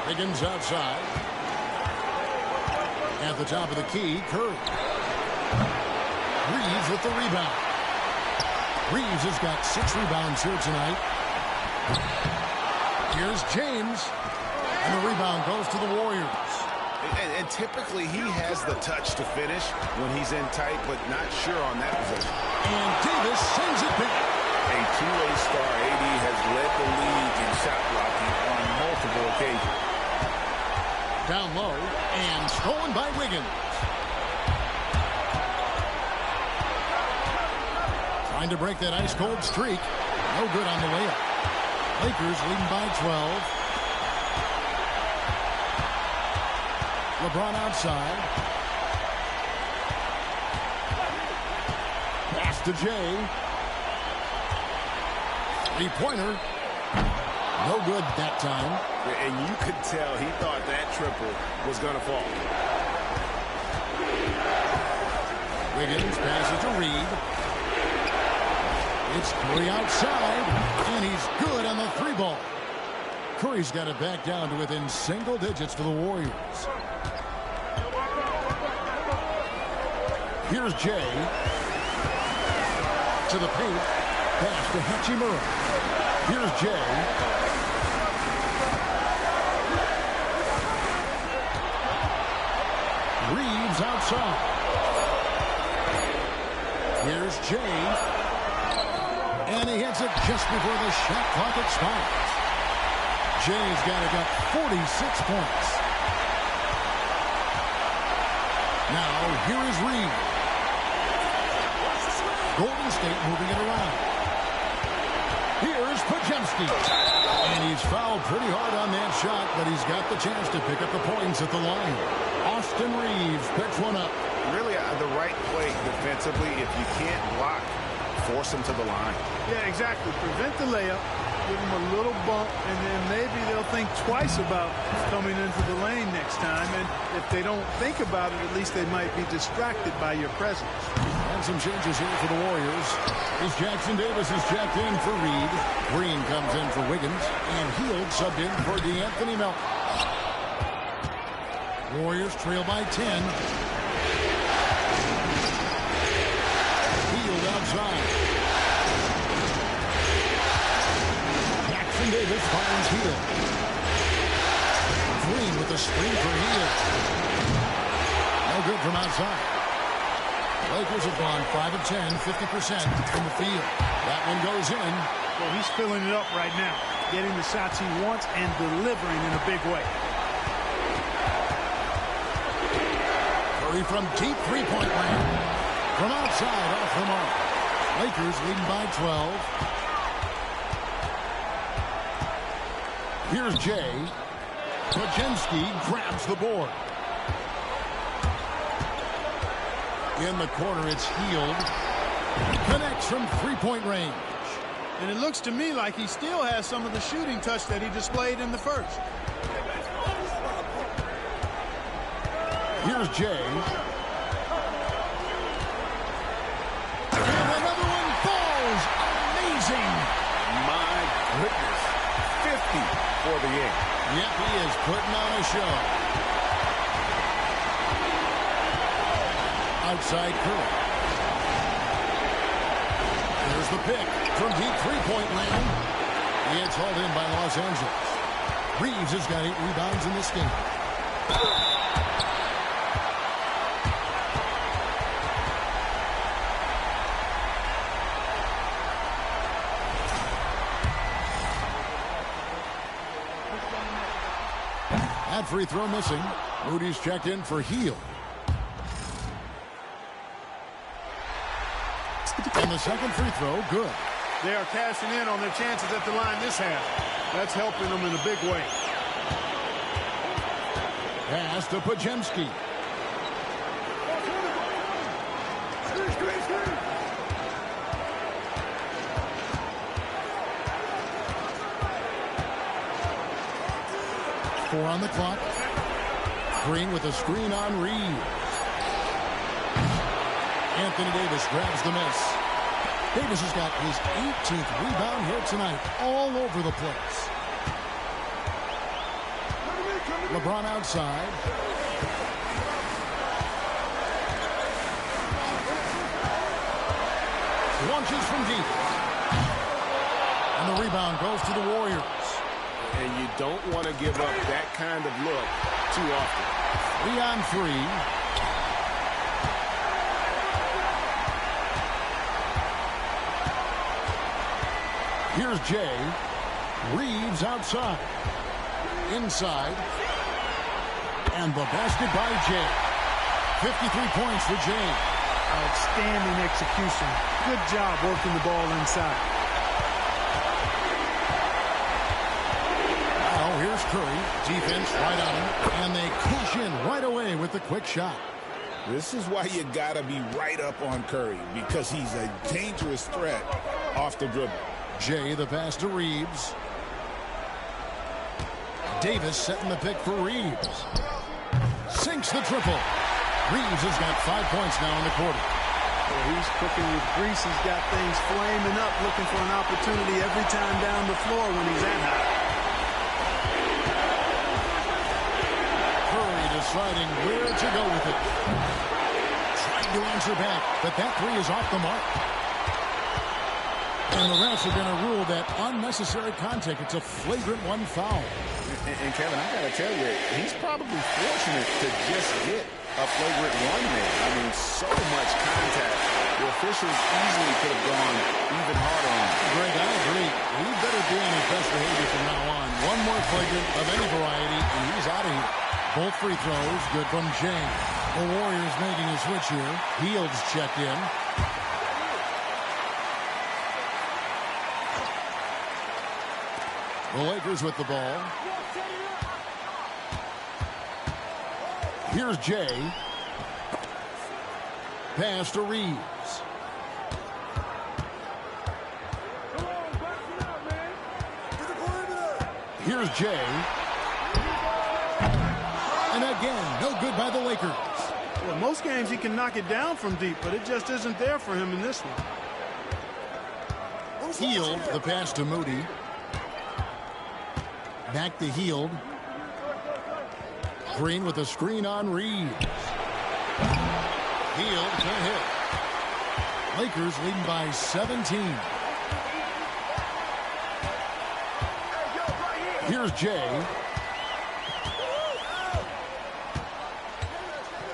Higgins outside. At the top of the key, Curry. Reeves with the rebound. Reeves has got 6 rebounds here tonight. Here's James. And the rebound goes to the Warriors. And typically he has the touch to finish when he's in tight, but not sure on that position. And Davis sends it back. A two-way star, AD has led the league in shot blocking on multiple occasions. Down low and stolen by Wiggins. Trying to break that ice-cold streak. No good on the layup. Lakers leading by 12. LeBron outside. Pass to Jay. Three-pointer. No good that time. And you could tell he thought that triple was going to fall. Wiggins passes to Reed. It's Curry outside, and he's good on the 3-ball. Curry's got it back down to within single digits for the Warriors. Here's Jay. To the paint. Pass to Hachimura. Here's Jay. Reeves outside. Here's Jay. And he hits it just before the shot clock expires. Jay's got it up 46 points. Now, here is Reed. Golden State moving it around. Here's Podziemski. And he's fouled pretty hard on that shot, but he's got the chance to pick up the points at the line. Austin Reeves picks one up. Really the right play defensively. If you can't block, force him to the line. Yeah, exactly. Prevent the layup. Give them a little bump, and then maybe they'll think twice about coming into the lane next time. And if they don't think about it, at least they might be distracted by your presence. And some changes here for the Warriors. As Jackson Davis is checked in for Reed. Green comes in for Wiggins. And Hield subbed in for DeAnthony Melton. Warriors trail by 10. Hield outside. Davis finds Hield. Green with the screen for Hield. No good from outside. Lakers have gone 5 of 10, 50% from the field. That one goes in. Well, he's filling it up right now, getting the shots he wants and delivering in a big way. Curry from deep three-point land. From outside, off the mark. Lakers leading by 12. Here's Jay. Podziemski grabs the board. In the corner, it's Hield. Connects from three-point range. And it looks to me like he still has some of the shooting touch that he displayed in the first. Here's Jay. And another one falls. Amazing. My goodness. 50 for the game. Yep, he is putting on a show. Outside Curry. There's the pick from deep three-point land. It's hauled in by Los Angeles. Reeves has got 8 rebounds in this game. That free throw missing. Moody's checked in for Hield. And the second free throw, good. They are cashing in on their chances at the line this half. That's helping them in a big way. Pass to Podziemski. 4 on the clock. Green with a screen on Reed. Anthony Davis grabs the miss. Davis has got his 18th rebound here tonight, all over the place. LeBron outside. Launches from deep. And the rebound goes to the Warriors. And you don't want to give up that kind of look too often. 3 on 3. Here's Jay. Reeves outside. Inside. And the basket by Jay. 53 points for Jay. Outstanding execution. Good job working the ball inside. Now here's Curry. Defense right on him. And they cash in right away with the quick shot. This is why you got to be right up on Curry, because he's a dangerous threat off the dribble. Jay, the pass to Reeves. Davis setting the pick for Reeves. Sinks the triple. Reeves has got 5 points now in the quarter. Well, he's cooking with grease. He's got things flaming up, looking for an opportunity every time down the floor when he's that high. Curry deciding where to go with it. Trying to answer back, but that three is off the mark. And the refs are going to rule that unnecessary contact. It's a flagrant 1 foul. And Kevin, I got to tell you, he's probably fortunate to just get a flagrant 1 there. I mean, so much contact. The officials easily could have gone even harder on him. Greg, I agree. He better be on his best behavior from now on. One more flagrant of any variety, and he's out of here. Both free throws, good from James. The Warriors making a switch here. Fields checked in. The Lakers with the ball. Here's Jay. Pass to Reeves. Here's Jay. And again, no good by the Lakers. Well, most games he can knock it down from deep, but it just isn't there for him in this one. Hield, the pass to Moody. Back to Hield. Green with a screen on Reeves. Hield can't hit. Lakers leading by 17. Here's Jay.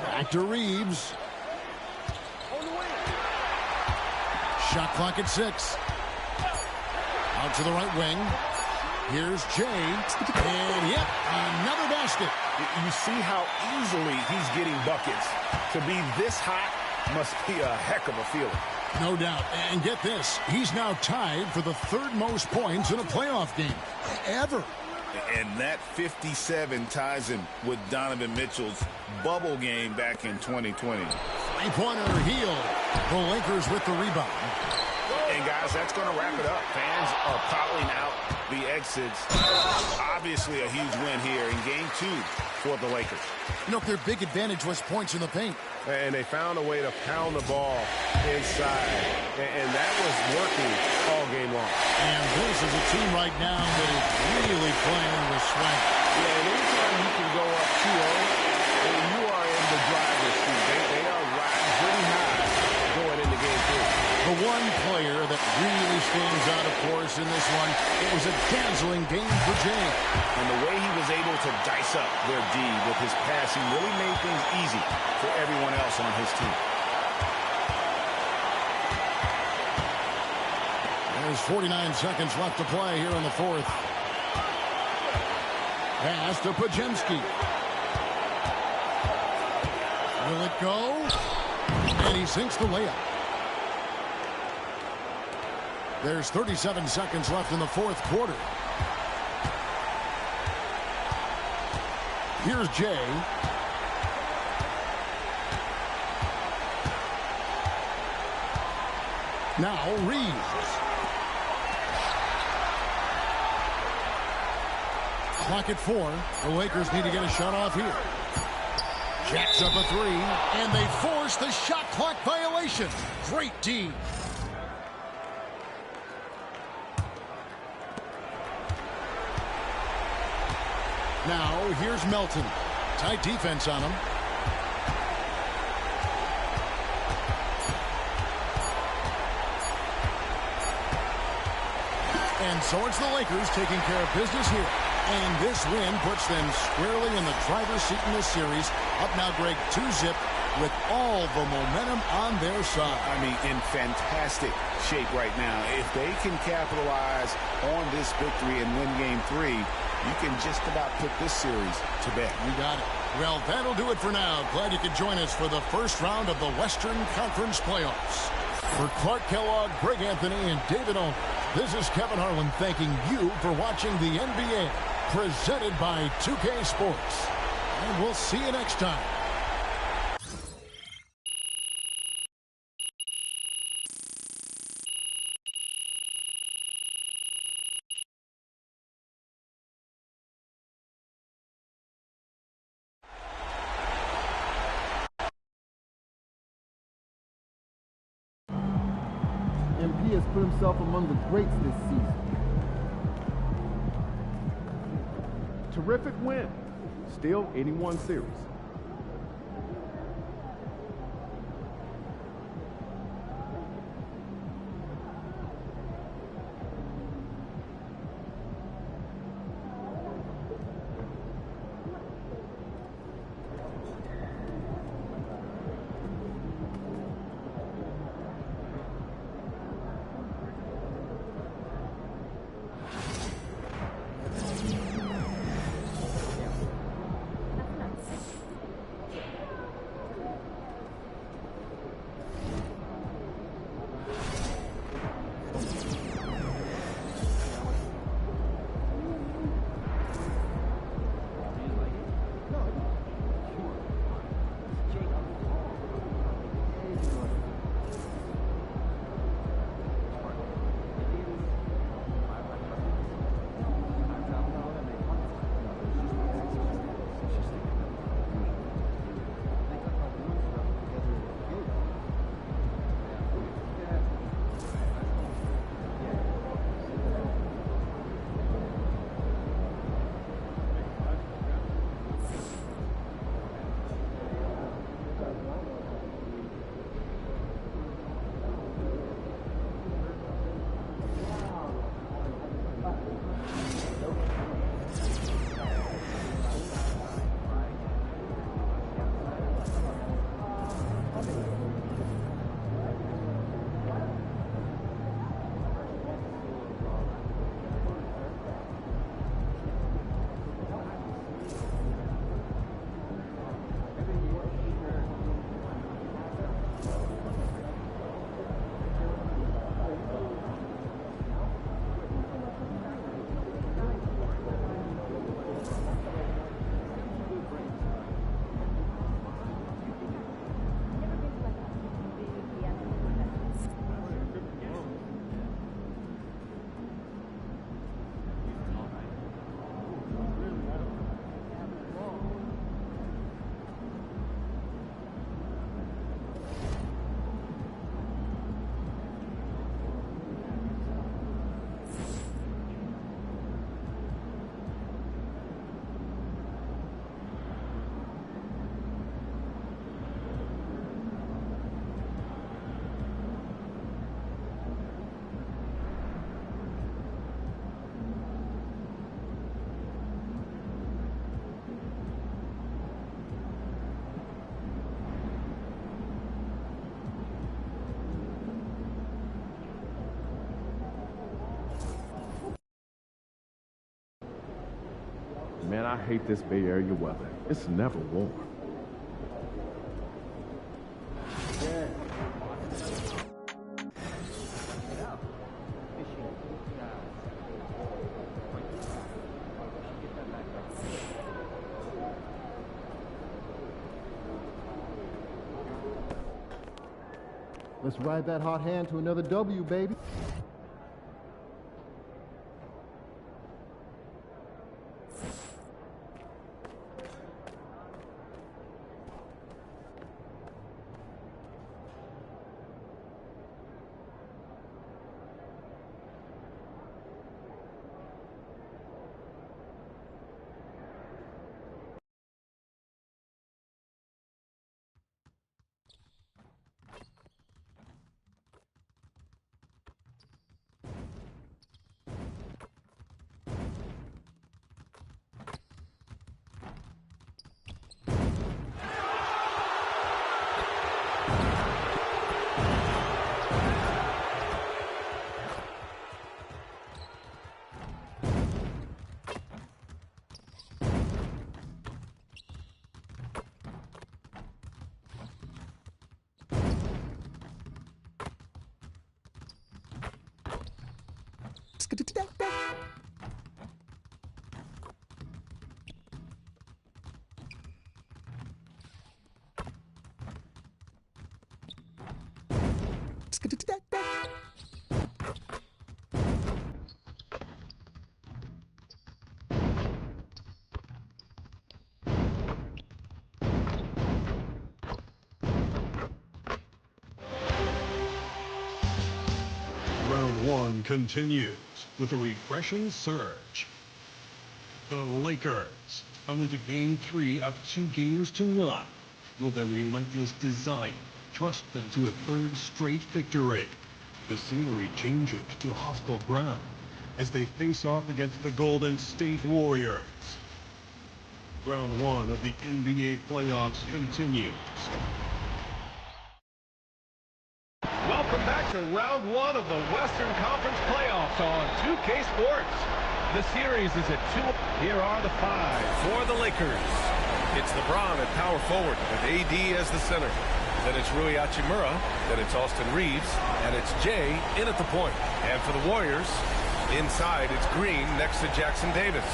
Back to Reeves. Shot clock at 6. Out to the right wing. Here's Jay. And yep, another basket. You see how easily he's getting buckets. To be this hot must be a heck of a feeling. No doubt. And get this, he's now tied for the 3rd most points in a playoff game ever. And that 57 ties him with Donovan Mitchell's bubble game back in 2020. Three-pointer Hield. The Lakers with the rebound. And guys, that's going to wrap it up. Fans are piling out the exits. Obviously a huge win here in game 2 for the Lakers. You know, their big advantage was points in the paint. And they found a way to pound the ball inside. And that was working all game long. And this is a team right now that is really playing with sweat. Yeah, and anytime you can go up 2-0, and you are in the driver's seat. They are riding pretty high going into game 2. The one player that really stands out, of course, in this one, it was a dazzling game for Jay. And the way he was able to dice up their D with his passing really made things easy for everyone else on his team. There's 49 seconds left to play here in the 4th. Pass to Pajemski. Will it go? And he sinks the layup. There's 37 seconds left in the 4th quarter. Here's Jay. Now Reeves. Clock at 4. The Lakers need to get a shot off here. Jacks up a 3, and they force the shot clock violation. Great D. Now, here's Melton. Tight defense on him. And so it's the Lakers taking care of business here. And this win puts them squarely in the driver's seat in this series. Up now, Greg, 2-zip with all the momentum on their side. I mean, in fantastic shape right now. If they can capitalize on this victory and win Game 3, you can just about put this series to bed. You got it. Well, that'll do it for now. Glad you could join us for the first round of the Western Conference Playoffs. For Clark Kellogg, Greg Anthony, and David Owen, this is Kevin Harlan thanking you for watching the NBA, presented by 2K Sports. And we'll see you next time. MP has put himself among the greats this season. Terrific win. Still 81 series. Man, I hate this Bay Area weather. It's never warm. Let's ride that hot hand to another W, baby. Round one continues with a refreshing surge. The Lakers come into game 3 up 2 games to 1 with a relentless design, trust them to a third straight victory. The scenery changes to hostile ground as they face off against the Golden State Warriors. Round 1 of the NBA playoffs continues. Welcome back to round 1 of the Western Conference playoffs on 2K Sports. The series is at 2. Here are the 5 for the Lakers. It's LeBron at power forward with AD as the center. Then it's Rui Hachimura. Then it's Austin Reeves. And it's Jay in at the point. And for the Warriors, inside it's Green next to Jackson Davis.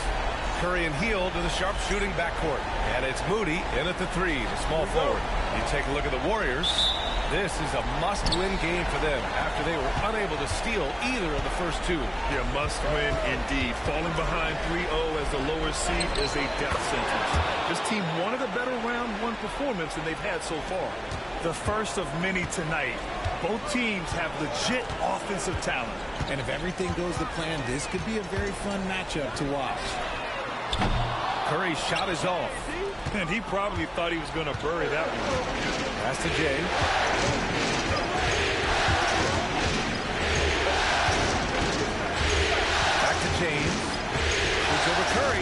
Curry and Hield to the sharpshooting backcourt. And it's Moody in at the 3, the small forward. You take a look at the Warriors. This is a must-win game for them after they were unable to steal either of the first 2. Yeah, must-win indeed. Falling behind 3-0 as the lower seed is a death sentence. This team wanted a better round 1 performance than they've had so far. The first of many tonight. Both teams have legit offensive talent. And if everything goes to plan, this could be a very fun matchup to watch. Curry's shot is off. And he probably thought he was going to bury that one. Pass to Jay. Back to James. Moves over Curry.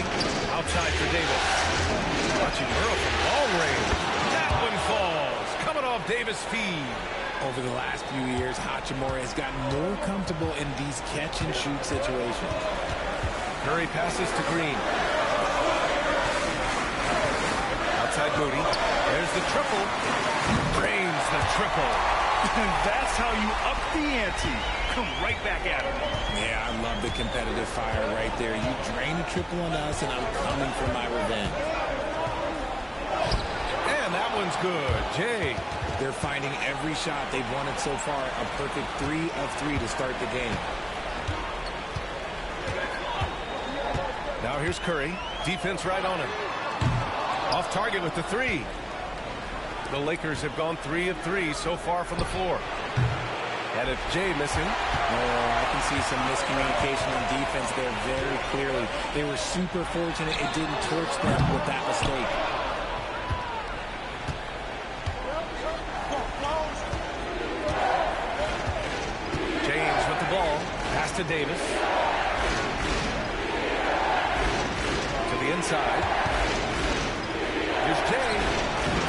Outside for Davis. Watching Murrow from long range. That one falls. Coming off Davis' feed. Over the last few years, Hachimura has gotten more comfortable in these catch-and-shoot situations. Curry passes to Green. Outside Moody. There's the triple. Drains the triple. And that's how you up the ante. Come right back at him. Yeah, I love the competitive fire right there. You drain a triple on us, and I'm coming for my revenge. And that one's good. Jay. They're finding every shot they've wanted so far. A perfect 3 of 3 to start the game. Now here's Curry. Defense right on him. Off target with the 3. The Lakers have gone 3 of 3 so far from the floor. And it's Jay missing. Oh, I can see some miscommunication on defense there very clearly. They were super fortunate it didn't torch them with that mistake. James with the ball. Pass to Davis. To the inside. Here's Jay.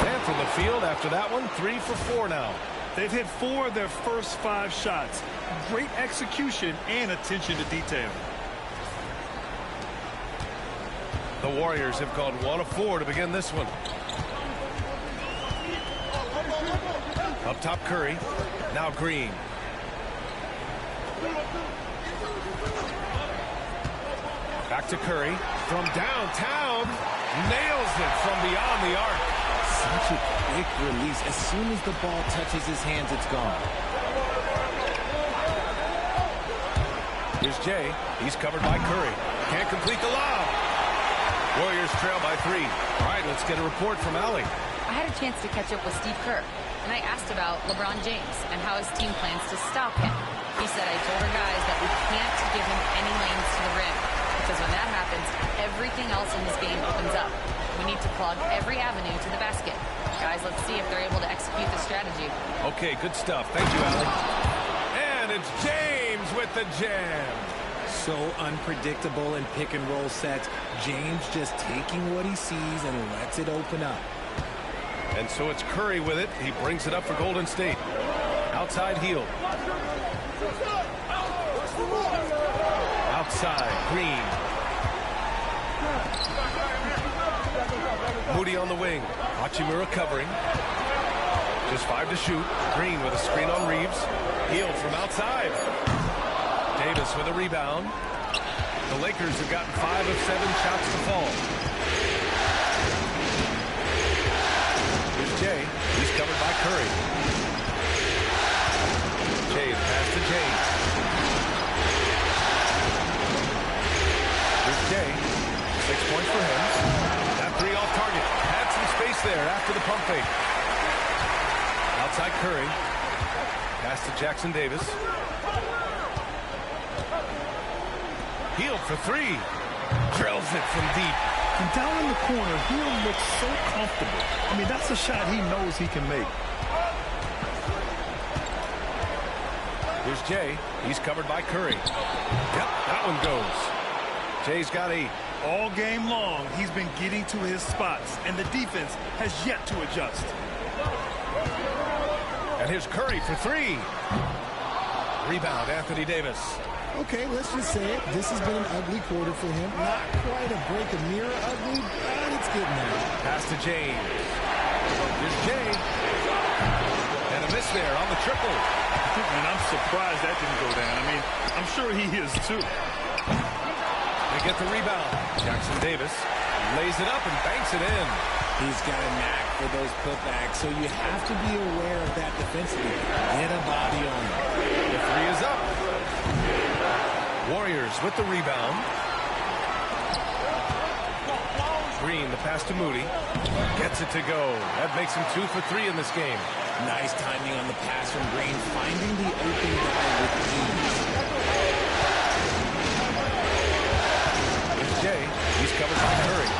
And from the field after that one, 3 for 4 now. They've hit 4 of their first 5 shots. Great execution and attention to detail. The Warriors have gone 1 of 4 to begin this one. Up top, Curry. Now Green. Back to Curry. From downtown. Nails it from beyond the arc. Such a quick release. As soon as the ball touches his hands, it's gone. Here's Jay. He's covered by Curry. Can't complete the lob. Warriors trail by 3. All right, let's get a report from Allie. I had a chance to catch up with Steve Kerr, and I asked about LeBron James and how his team plans to stop him. He said, I told our guys that we can't give him any lanes to the rim, because when that happens, everything else in this game opens up. We need to plug every avenue to the basket. Guys, let's see if they're able to execute the strategy. Okay, good stuff. Thank you, Allie. And it's James with the jam. So unpredictable in pick-and-roll sets. James just taking what he sees and lets it open up. And so it's Curry with it. He brings it up for Golden State. Outside Hield. Outside, Green. Moody on the wing. Hachimura covering. Just 5 to shoot. Green with a screen on Reeves. Hield from outside. Davis with a rebound. The Lakers have gotten 5 of 7 shots to fall. Here's Jay. He's covered by Curry. Jay pass to James. Here's Jay. 6 points for him. That 3 off target. Had some space there after the pump fake. Outside Curry. Pass to Jackson Davis. Hield for 3. Drills it from deep. And down in the corner, Hield looks so comfortable. I mean, that's a shot he knows he can make. Here's Jay. He's covered by Curry. Yep, that one goes. Jay's got 8. All game long, he's been getting to his spots, and the defense has yet to adjust. And here's Curry for 3. Rebound, Anthony Davis. Okay, let's just say it. This has been an ugly quarter for him. Not quite a break a mirror ugly, but it's getting there. Pass to James. Here's Jay. And a miss there on the triple. And I'm surprised that didn't go down. I mean, I'm sure he is too. They get the rebound. Jackson Davis lays it up and banks it in. He's got a knack for those putbacks, so you have to be aware of that defensively. Get a body on him. The 3 is up. Warriors with the rebound. Green, the pass to Moody. Gets it to go. That makes him 2 for 3 in this game. Nice timing on the pass from Green, finding the open guy with ease. It's Jay. He's covered by Curry.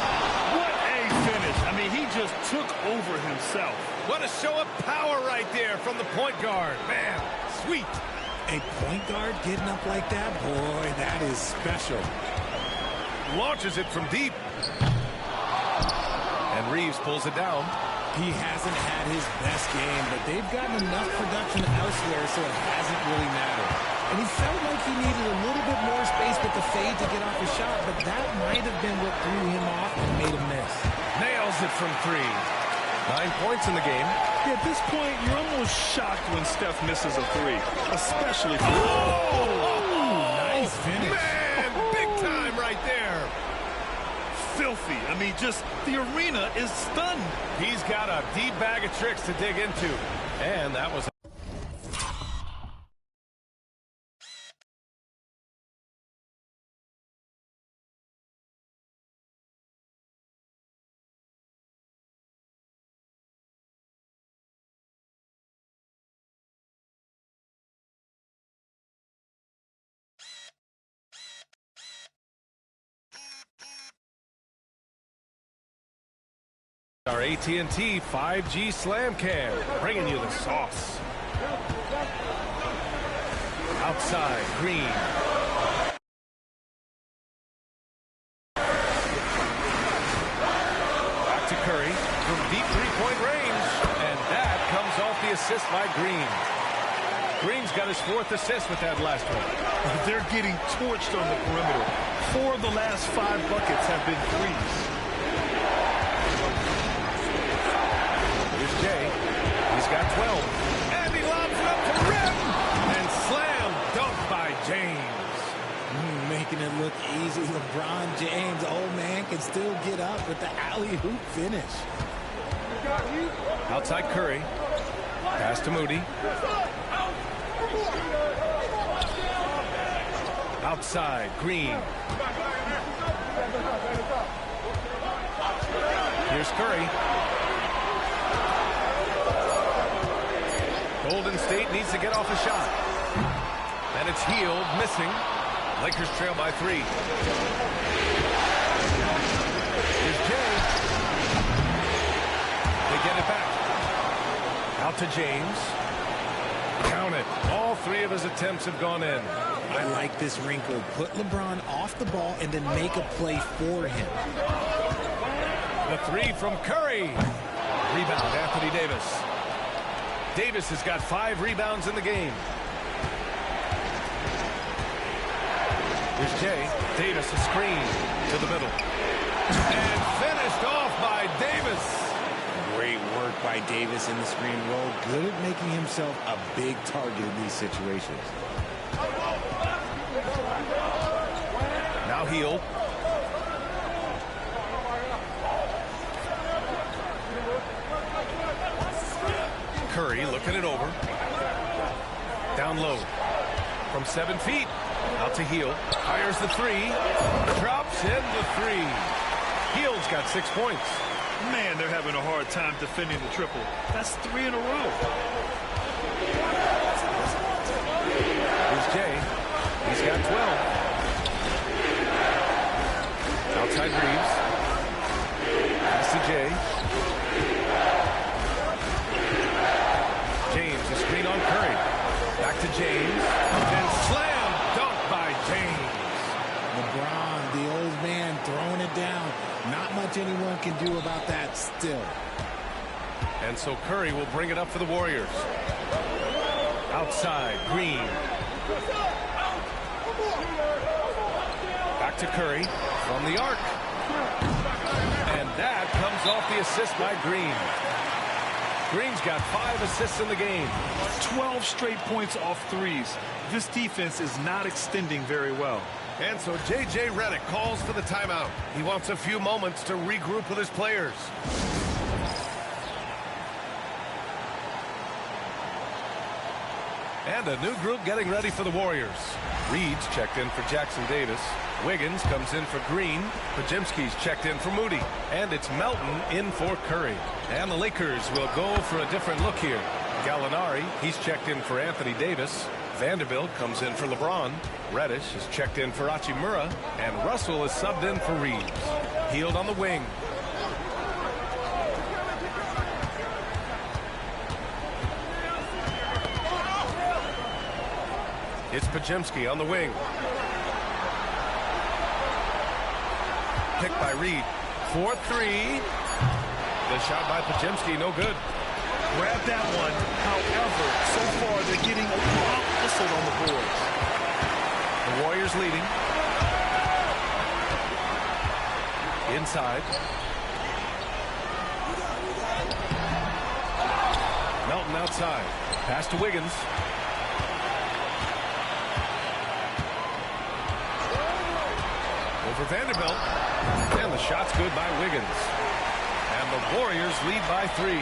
What a finish. I mean, he just took over himself. What a show of power right there from the point guard. Man, sweet. A point guard getting up like that? Boy, that is special. Launches it from deep. And Reeves pulls it down. He hasn't had his best game, but they've gotten enough production elsewhere, so it hasn't really mattered. And he felt like he needed a little bit more space with the fade to get off a shot, but that might have been what threw him off and made him miss. Nails it from 3. 9 points in the game. Yeah, at this point, you're almost shocked when Steph misses a 3, especially for... Nice finish. Man, big time right there. Filthy. I mean, just the arena is stunned. He's got a deep bag of tricks to dig into. And that was... Our AT&T 5G Slam Cam, bringing you the sauce. Outside, Green. Back to Curry from deep three-point range. And that comes off the assist by Green. Green's got his 4th assist with that last one. They're getting torched on the perimeter. 4 of the last 5 buckets have been threes. Jay, he's got 12, and he lobs it up to the rim, and slam dunked by James. Making it look easy. LeBron James, old man, can still get up with the alley-oop finish. Outside Curry, pass to Moody. Outside, Green. Here's Curry. Golden State needs to get off a shot. And it's Hield, missing. Lakers trail by 3. Here's Jay. They get it back. Out to James. Count it. All 3 of his attempts have gone in. I like this wrinkle. Put LeBron off the ball and then make a play for him. The 3 from Curry. Rebound, Anthony Davis. Davis has got 5 rebounds in the game. Here's Jay. Davis, a screen to the middle. And finished off by Davis. Great work by Davis in the screen roll. Good at making himself a big target in these situations. Hield. Curry looking it over. Down low. From 7 feet. Out to Hield. Fires the three. Drops in the three. Hield's got 6 points. Man, they're having a hard time defending the triple. That's 3 in a row. Here's Jay. He's got 12. Outside Reeves. Pass to Jay. James, a screen on Curry. Back to James. And slam dunk by James. LeBron, the old man, throwing it down. Not much anyone can do about that still. And so Curry will bring it up for the Warriors. Outside, Green. Back to Curry from the arc. And that comes off the assist by Green. Green's got 5 assists in the game. 12 straight points off threes. This defense is not extending very well. And so J.J. Redick calls for the timeout. He wants a few moments to regroup with his players. And a new group getting ready for the Warriors. Reed's checked in for Jackson Davis. Wiggins comes in for Green. Podziemski's checked in for Moody. And it's Melton in for Curry. And the Lakers will go for a different look here. Gallinari, he's checked in for Anthony Davis. Vanderbilt comes in for LeBron. Reddish is checked in for Hachimura. And Russell is subbed in for Reeves. Hield on the wing. It's Podziemski on the wing. Picked by Reed. 4-3. The shot by Podziemski, no good. Grab that one. However, so far they're getting a block whistle on the boards. The Warriors leading. Inside. Melton outside. Pass to Wiggins. Over Vanderbilt. And the shot's good by Wiggins. And the Warriors lead by 3.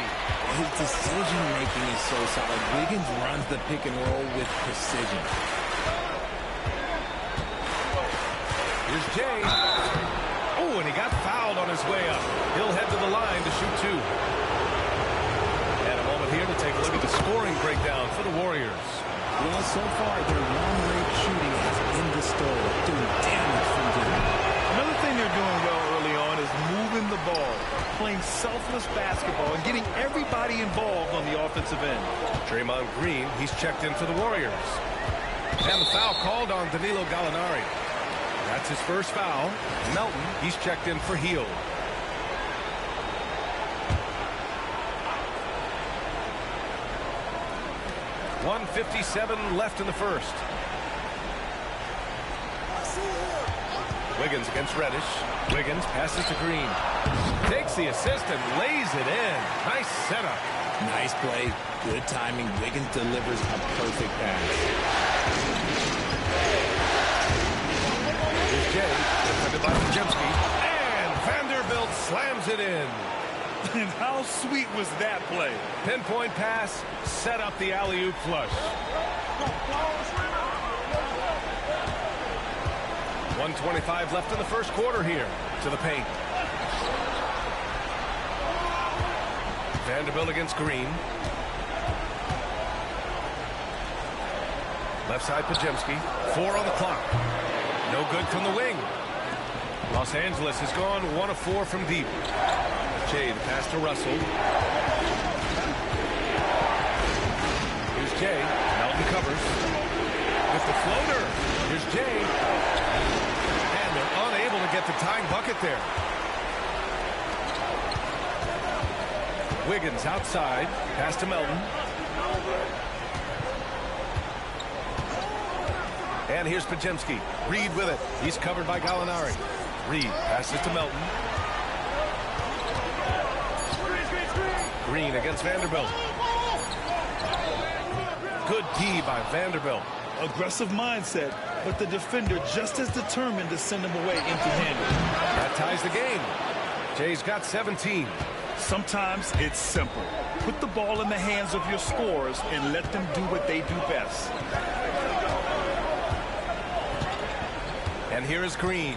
His decision-making is so solid. Wiggins runs the pick and roll with precision. Here's Jay. Oh, and he got fouled on his way up. He'll head to the line to shoot 2. And a moment here to take a look at the scoring breakdown for the Warriors. Well, so far, their long-range shooting has been restored, doing damage from deep. Another thing they're doing well early on is moving the ball, playing selfless basketball, and getting everybody involved on the offensive end. Draymond Green, he's checked in for the Warriors. And the foul called on Danilo Gallinari. That's his first foul. Melton, he's checked in for Hield. .157 left in the first. Wiggins against Reddish. Wiggins passes to Green. Takes the assist and lays it in. Nice setup. Nice play. Good timing. Wiggins delivers a perfect pass. Here's Jay. Defended by Podziemski. And Vanderbilt slams it in. And how sweet was that play? Pinpoint pass. Set up the alley-oop flush. 1:25 left in the first quarter here. To the paint. Vanderbilt against Green. Left side Podziemski. 4 on the clock. No good from the wing. Los Angeles has gone 1 of 4 from deep. Jay, the pass to Russell. Here's Jay. Melton covers. With the floater. Here's Jay. And they're unable to get the tying bucket there. Wiggins outside. Pass to Melton. And here's Podziemski. Reed with it. He's covered by Gallinari. Reed passes to Melton. Green against Vanderbilt. Good D by Vanderbilt. Aggressive mindset. but the defender just as determined to send him away empty-handed. That ties the game. Jay's got 17. Sometimes it's simple. Put the ball in the hands of your scorers and let them do what they do best. And here is Green.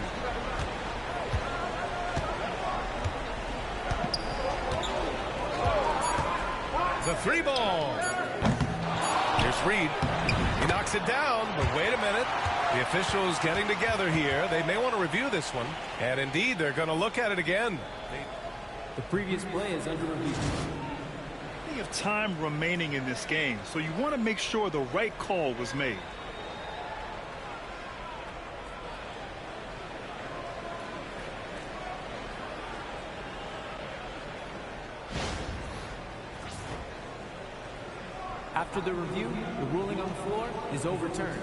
The 3 ball. Here's Reed. He knocks it down, but wait a minute. The officials getting together here. They may want to review this one. And indeed, they're going to look at it again. The previous play is under review. Plenty of time remaining in this game, so you want to make sure the right call was made. After the review, the ruling on the floor is overturned.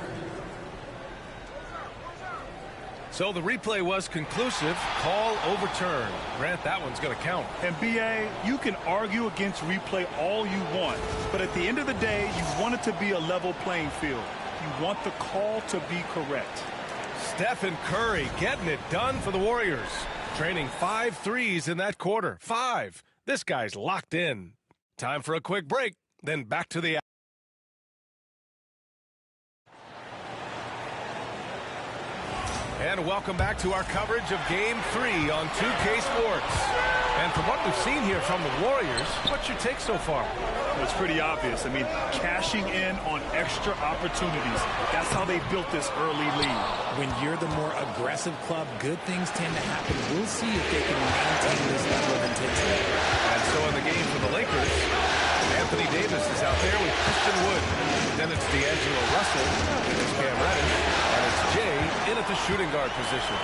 So the replay was conclusive. Call overturned. Grant, that one's going to count. And BA, you can argue against replay all you want, but at the end of the day, you want it to be a level playing field. You want the call to be correct. Stephen Curry getting it done for the Warriors. Training 5 threes in that quarter. 5. This guy's locked in. Time for a quick break, then back to the... And welcome back to our coverage of Game 3 on 2K Sports. And from what we've seen here from the Warriors, what's your take so far? Well, it's pretty obvious. I mean, cashing in on extra opportunities. That's how they built this early lead. When you're the more aggressive club, good things tend to happen. We'll see if they can maintain this level of intensity. And so in the game for the Lakers, Anthony Davis is out there with Christian Wood. Then it's D'Angelo Russell, and it's Cam Reddish, and it's Jay in at the shooting guard position.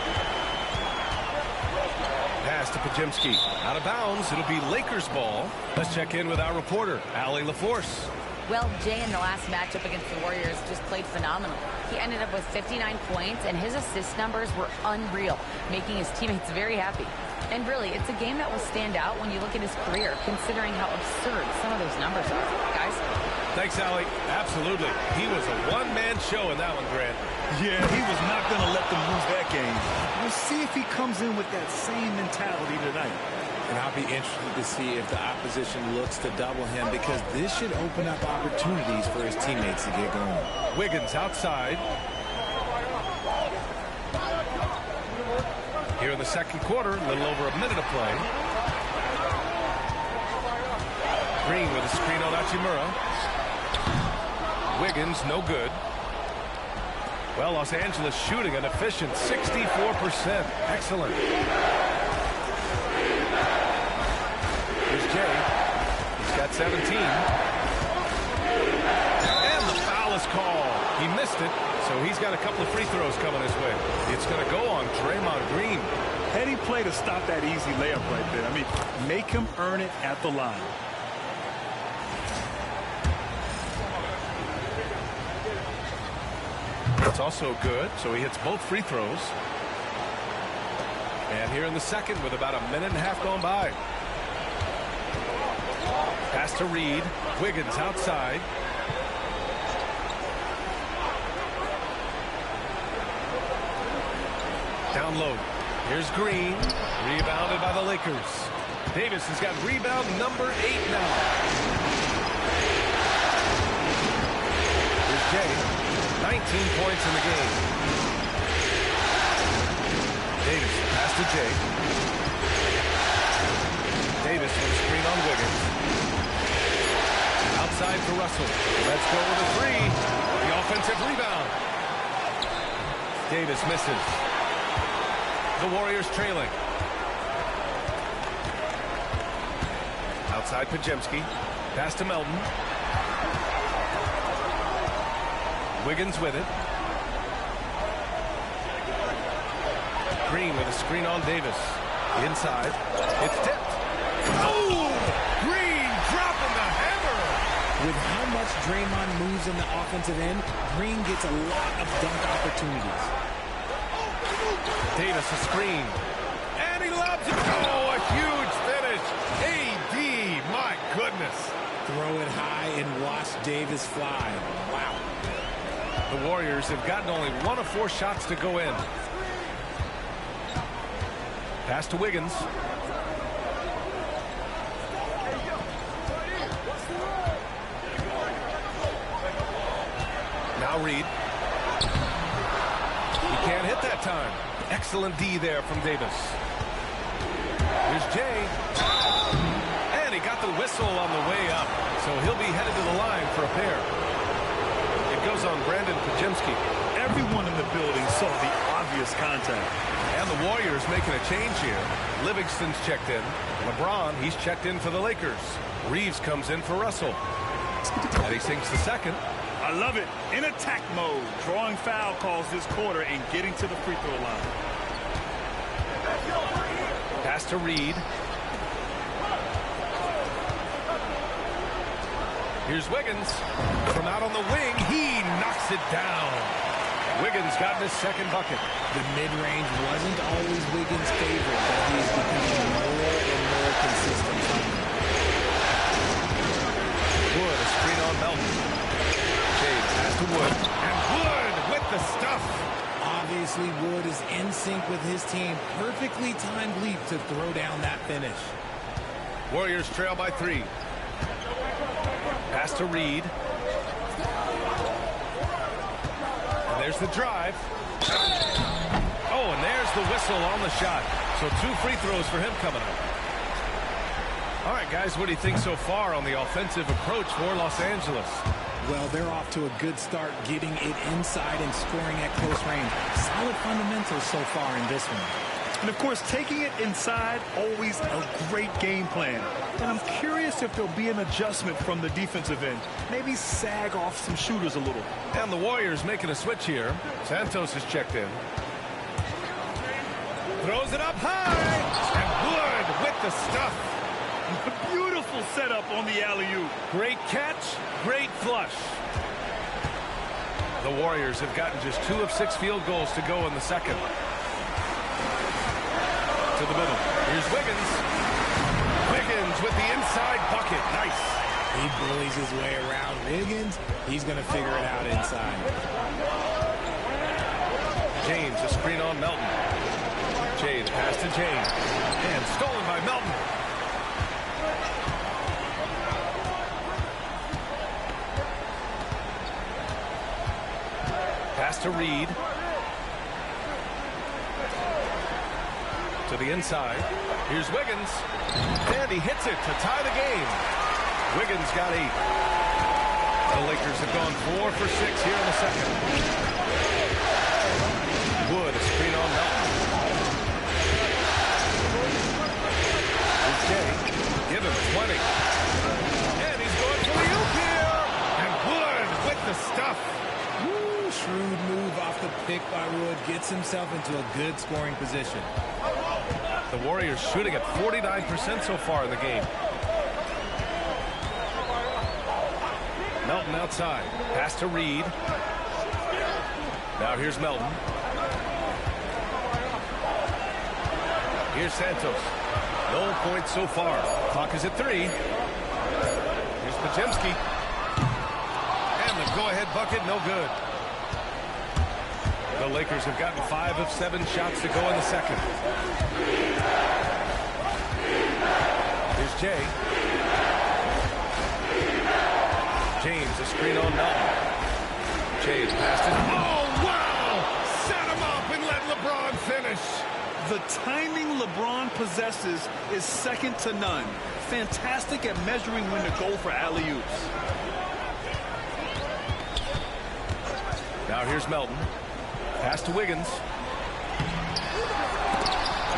Pass to Pajemski. Out of bounds. It'll be Lakers ball. Let's check in with our reporter, Allie LaForce. Well, Jay in the last matchup against the Warriors just played phenomenal. He ended up with 59 points, and his assist numbers were unreal, making his teammates very happy. And really, it's a game that will stand out when you look at his career, considering how absurd some of those numbers are. Guys? Thanks, Allie. Absolutely. He was a one-man show in that one, Grant. Yeah, he was not going to let them lose that game. We'll see if he comes in with that same mentality tonight. And I'll be interested to see if the opposition looks to double him, because this should open up opportunities for his teammates to get going. Wiggins outside. Here in the second quarter, a little over a minute of play. Green with a screen on Hachimura. Wiggins, no good. Well, Los Angeles shooting an efficient 64%. Excellent. Here's Jay. He's got 17. And the foul is called. He missed it, so he's got a couple of free throws coming his way. It's going to go on Draymond Green. Heady play to stop that easy layup right there. I mean, make him earn it at the line. That's also good, so he hits both free throws. And here in the second with about a minute and a half gone by. Pass to Reed. Wiggins outside. Down low. Here's Green. Rebounded by the Lakers. Davis has got rebound number 8 now. Here's Jay. 19 points in the game. Davis, pass to Jay. Davis with a screen on Wiggins. Outside for Russell. Let's go with a 3. The offensive rebound. Davis misses. The Warriors trailing. Outside Pajemski. Pass to Melton. Wiggins with it. Green with a screen on Davis. Inside. It's tipped. Oh! Green dropping the hammer! With how much Draymond moves on the offensive end, Green gets a lot of dunk opportunities. Davis a screen. And he lobs it. Oh, a huge finish. AD, my goodness. Throw it high and watch Davis fly. Wow. The Warriors have gotten only 1 of 4 shots to go in. Pass to Wiggins. Now Reed. He can't hit that time. Excellent D there from Davis. Here's Jay. And he got the whistle on the way up. So he'll be headed to the line for a pair. It goes on Brandon Pajemski. Everyone in the building saw the obvious contact. And the Warriors making a change here. Livingston's checked in. LeBron, he's checked in for the Lakers. Reeves comes in for Russell. And he sinks the second. I love it. In attack mode. Drawing foul calls this quarter and getting to the free throw line. Pass to Reed. Here's Wiggins. From out on the wing, he knocks it down. Wiggins got his second bucket. The mid-range wasn't always Wiggins' favorite, but he is becoming more and more consistent. Wood, a screen on Melton. Jade pass to Wood. And Wood with the stuff. Obviously, Wood is in sync with his team. Perfectly timed leap to throw down that finish. Warriors trail by 3. Pass to Reed. And there's the drive. Oh, and there's the whistle on the shot. So 2 free throws for him coming up. All right, guys, what do you think so far on the offensive approach for Los Angeles? Well, they're off to a good start getting it inside and scoring at close range. Solid fundamentals so far in this one. And, of course, taking it inside, always a great game plan. And I'm curious if there'll be an adjustment from the defensive end. Maybe sag off some shooters a little. And the Warriors making a switch here. Santos is checked in. Throws it up high. And Wood with the stuff. Beautiful setup on the alley-oop. Great catch, great flush. The Warriors have gotten just 2 of 6 field goals to go in the second. To the middle. Here's Wiggins. Wiggins with the inside bucket. Nice. He bullies his way around Wiggins. He's going to figure it out inside. James, a screen on Melton. Jay, the pass to James. And stolen by Melton. Pass to Reed. To the inside. Here's Wiggins. And he hits it to tie the game. Wiggins got 8. The Lakers have gone 4 for 6 here in the second. Wood, a screen on Melton. Here's Jay. Give him 20. And he's going for the oop here. And Wood with the stuff. Shrewd move off the pick by Wood. Gets himself into a good scoring position. The Warriors shooting at 49% so far in the game. Melton outside. Pass to Reed. Now here's Melton. Here's Santos. No points so far. Clock is at 3. Here's Pajemski. And the go-ahead bucket, no good. The Lakers have gotten 5 of 7 shots to go in the second. Here's Jay. James, a screen on Melton. Jay's passed it. Oh, wow! Set him up and let LeBron finish. The timing LeBron possesses is second to none. Fantastic at measuring when to go for alley-oops. Now here's Melton. Pass to Wiggins.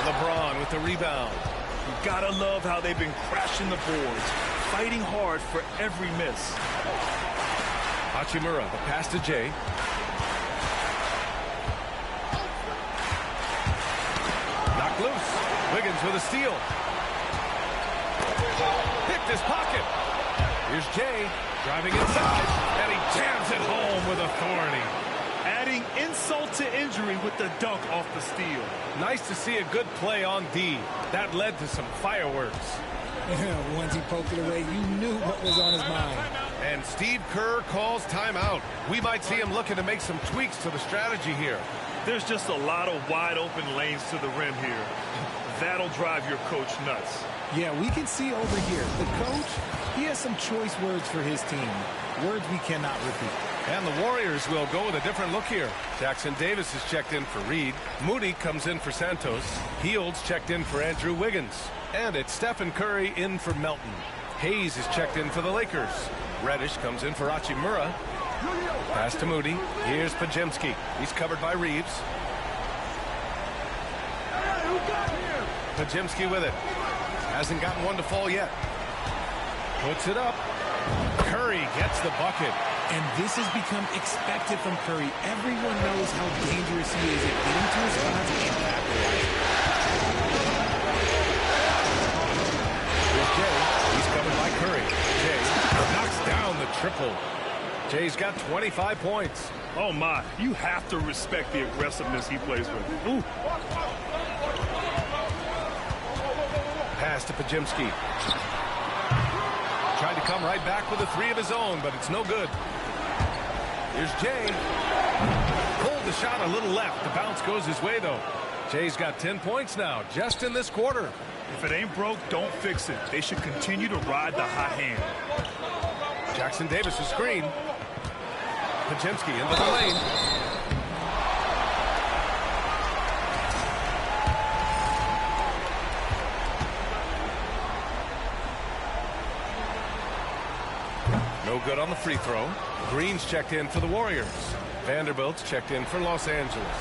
LeBron with the rebound. You gotta love how they've been crashing the boards, fighting hard for every miss. Hachimura, the pass to Jay. Knocked loose. Wiggins with a steal. Picked his pocket. Here's Jay driving inside, and he jams it home with authority. Adding insult to injury with the dunk off the steal. Nice to see a good play on D. That led to some fireworks. Once he poked it away, you knew what was on his mind. And Steve Kerr calls timeout. We might see him looking to make some tweaks to the strategy here. There's just a lot of wide open lanes to the rim here. That'll drive your coach nuts. Yeah, we can see over here. The coach, he has some choice words for his team. Words we cannot repeat. And the Warriors will go with a different look here. Jackson Davis is checked in for Reed. Moody comes in for Santos. Fields checked in for Andrew Wiggins. And it's Stephen Curry in for Melton. Hayes is checked in for the Lakers. Reddish comes in for Hachimura. Pass to Moody. Here's Pajemski. He's covered by Reeves. Pajemski with it. Hasn't gotten one to fall yet. Puts it up. Curry gets the bucket. And this has become expected from Curry. Everyone knows how dangerous he is at getting to his spots and capitalizing. Here's Jay. He's covered by Curry. Jay knocks down the triple. Jay's got 25 points. Oh, my. You have to respect the aggressiveness he plays with. Ooh. Pass to Pajemski. Tried to come right back with a three of his own, but it's no good. Here's Jay. Pulled the shot a little left. The bounce goes his way, though. Jay's got 10 points now, just in this quarter. If it ain't broke, don't fix it. They should continue to ride the hot hand. Jackson Davis is screen. Pajemski into the lane. No good on the free throw. Green's checked in for the Warriors. Vanderbilt's checked in for Los Angeles.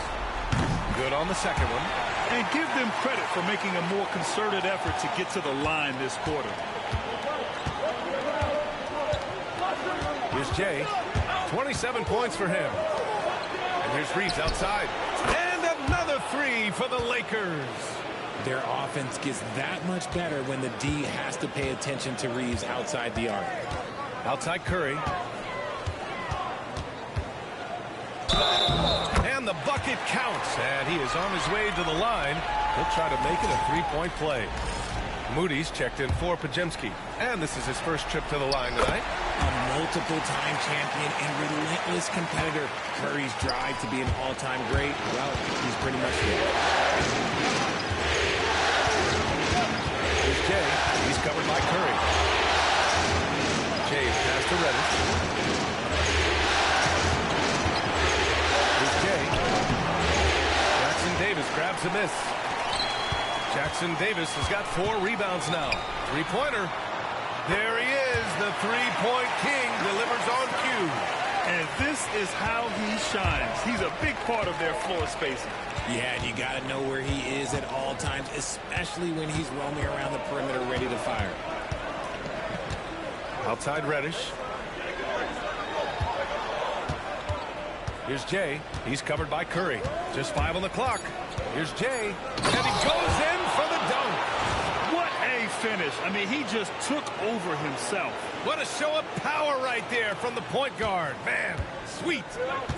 Good on the second one. And give them credit for making a more concerted effort to get to the line this quarter. Here's Jay. 27 points for him. And here's Reeves outside. And another three for the Lakers. Their offense gets that much better when the D has to pay attention to Reeves outside the arc. Outside Curry. And the bucket counts. And he is on his way to the line. He'll try to make it a three-point play. Moody's checked in for Pajemski. And this is his first trip to the line tonight. A multiple-time champion and relentless competitor. Curry's drive to be an all-time great, well, he's pretty much there. Here's Jay. He's covered by Curry. Jay pass to Reddish. Here's Jay. Jackson Davis grabs a miss. Jackson Davis has got 4 rebounds now. Three-pointer. There he is. The three-point king delivers on cue. And this is how he shines. He's a big part of their floor spacing. Yeah, and you got to know where he is at all times, especially when he's roaming around the perimeter ready to fire. Outside Reddish. Here's Jay. He's covered by Curry. Just 5 on the clock. Here's Jay. And he goes in for the dunk. What a finish. I mean, he just took over himself. What a show of power right there from the point guard. Man, sweet.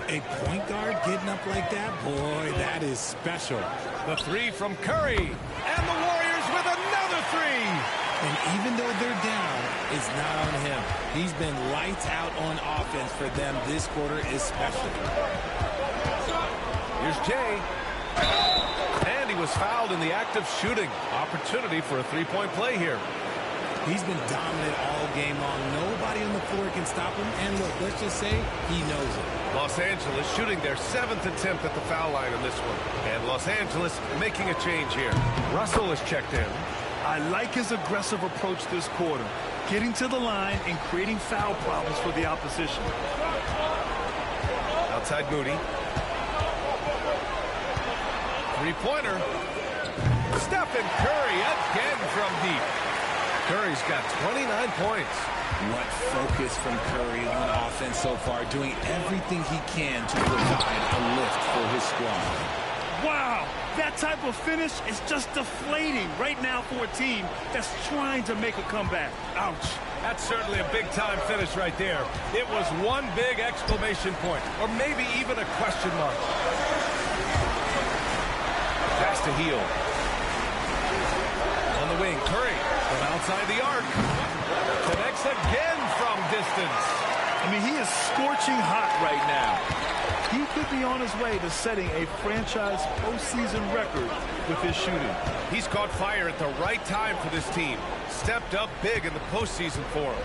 A point guard getting up like that? Boy, that is special. The three from Curry. And the Warriors with another three. And even though they're down, it's not on him. He's been lights out on offense for them this quarter especially. Here's Jay. And he was fouled in the act of shooting. Opportunity for a three-point play here. He's been dominant all game long. Nobody on the floor can stop him. And look, let's just say he knows it. Los Angeles shooting their 7th attempt at the foul line in this one. And Los Angeles making a change here. Russell is checked in. I like his aggressive approach this quarter, getting to the line and creating foul problems for the opposition. Outside Moody. Three-pointer. Stephen Curry again from deep. Curry's got 29 points. What focus from Curry on offense so far, doing everything he can to provide a lift for his squad. Wow, that type of finish is just deflating right now for a team that's trying to make a comeback. Ouch. That's certainly a big-time finish right there. It was one big exclamation point, or maybe even a question mark. Pass to Heel. On the wing, Curry from outside the arc. Connects again from distance. distance. I mean, he is scorching hot right now. He could be on his way to setting a franchise postseason record with his shooting. He's caught fire at the right time for this team. Stepped up big in the postseason for him.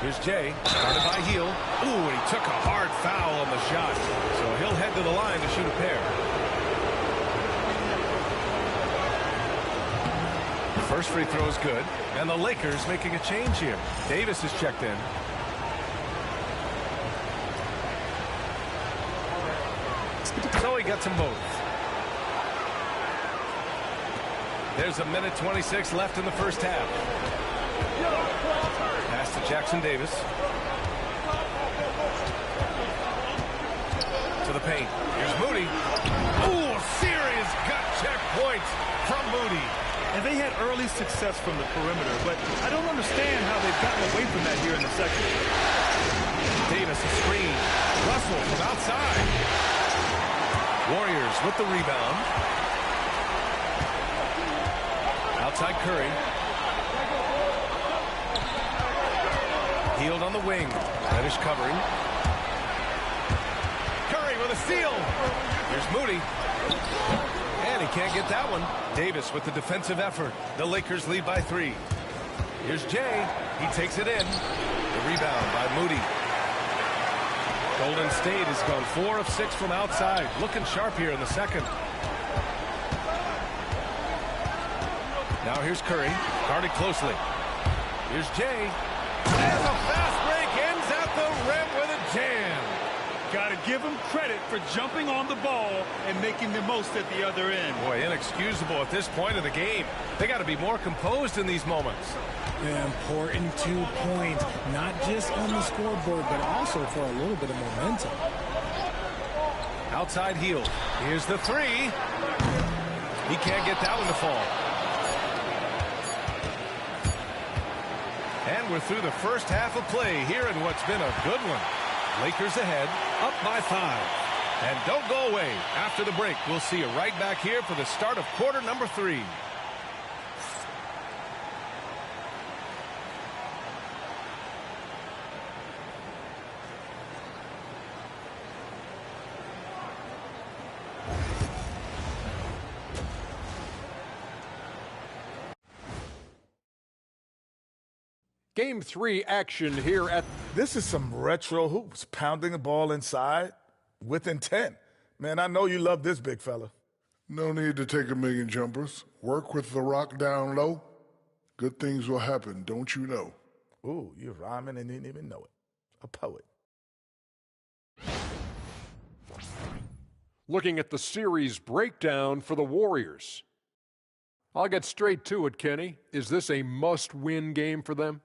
Here's Jay, started by Heel. Ooh, and he took a hard foul on the shot. So he'll head to the line to shoot a pair. First free throw is good. And the Lakers making a change here. Davis is checked in. So he gets them both. There's a minute 26 left in the first half. Pass to Jackson Davis. To the paint. Here's Moody. Ooh, serious gut check points from Moody. And they had early success from the perimeter, but I don't understand how they've gotten away from that here in the second. Davis a screen. Russell from outside. Warriors with the rebound. Outside Curry. Healed on the wing. Reddish covering. Curry with a steal. Here's Moody. And he can't get that one. Davis with the defensive effort. The Lakers lead by 3. Here's Jay. He takes it in. The rebound by Moody. Golden State has gone 4 of 6 from outside. Looking sharp here in the second. Now here's Curry. Guarded closely. Here's Jay. And the fast break ends at the rim with a jam. Got to give him credit for jumping on the ball and making the most at the other end. Boy, inexcusable at this point of the game. They got to be more composed in these moments. An important 2 points, not just on the scoreboard, but also for a little bit of momentum. Outside heel. Here's the 3. He can't get that one to fall. And we're through the first half of play here in what's been a good one. Lakers ahead, up by 5. And don't go away. After the break, we'll see you right back here for the start of quarter number 3. Game 3 action here at... This is some retro hoops, pounding the ball inside with intent. Man, I know you love this big fella. No need to take a million jumpers. Work with the rock down low. Good things will happen, don't you know? Ooh, you're rhyming and didn't even know it. A poet. Looking at the series breakdown for the Warriors. I'll get straight to it, Kenny. Is this a must-win game for them?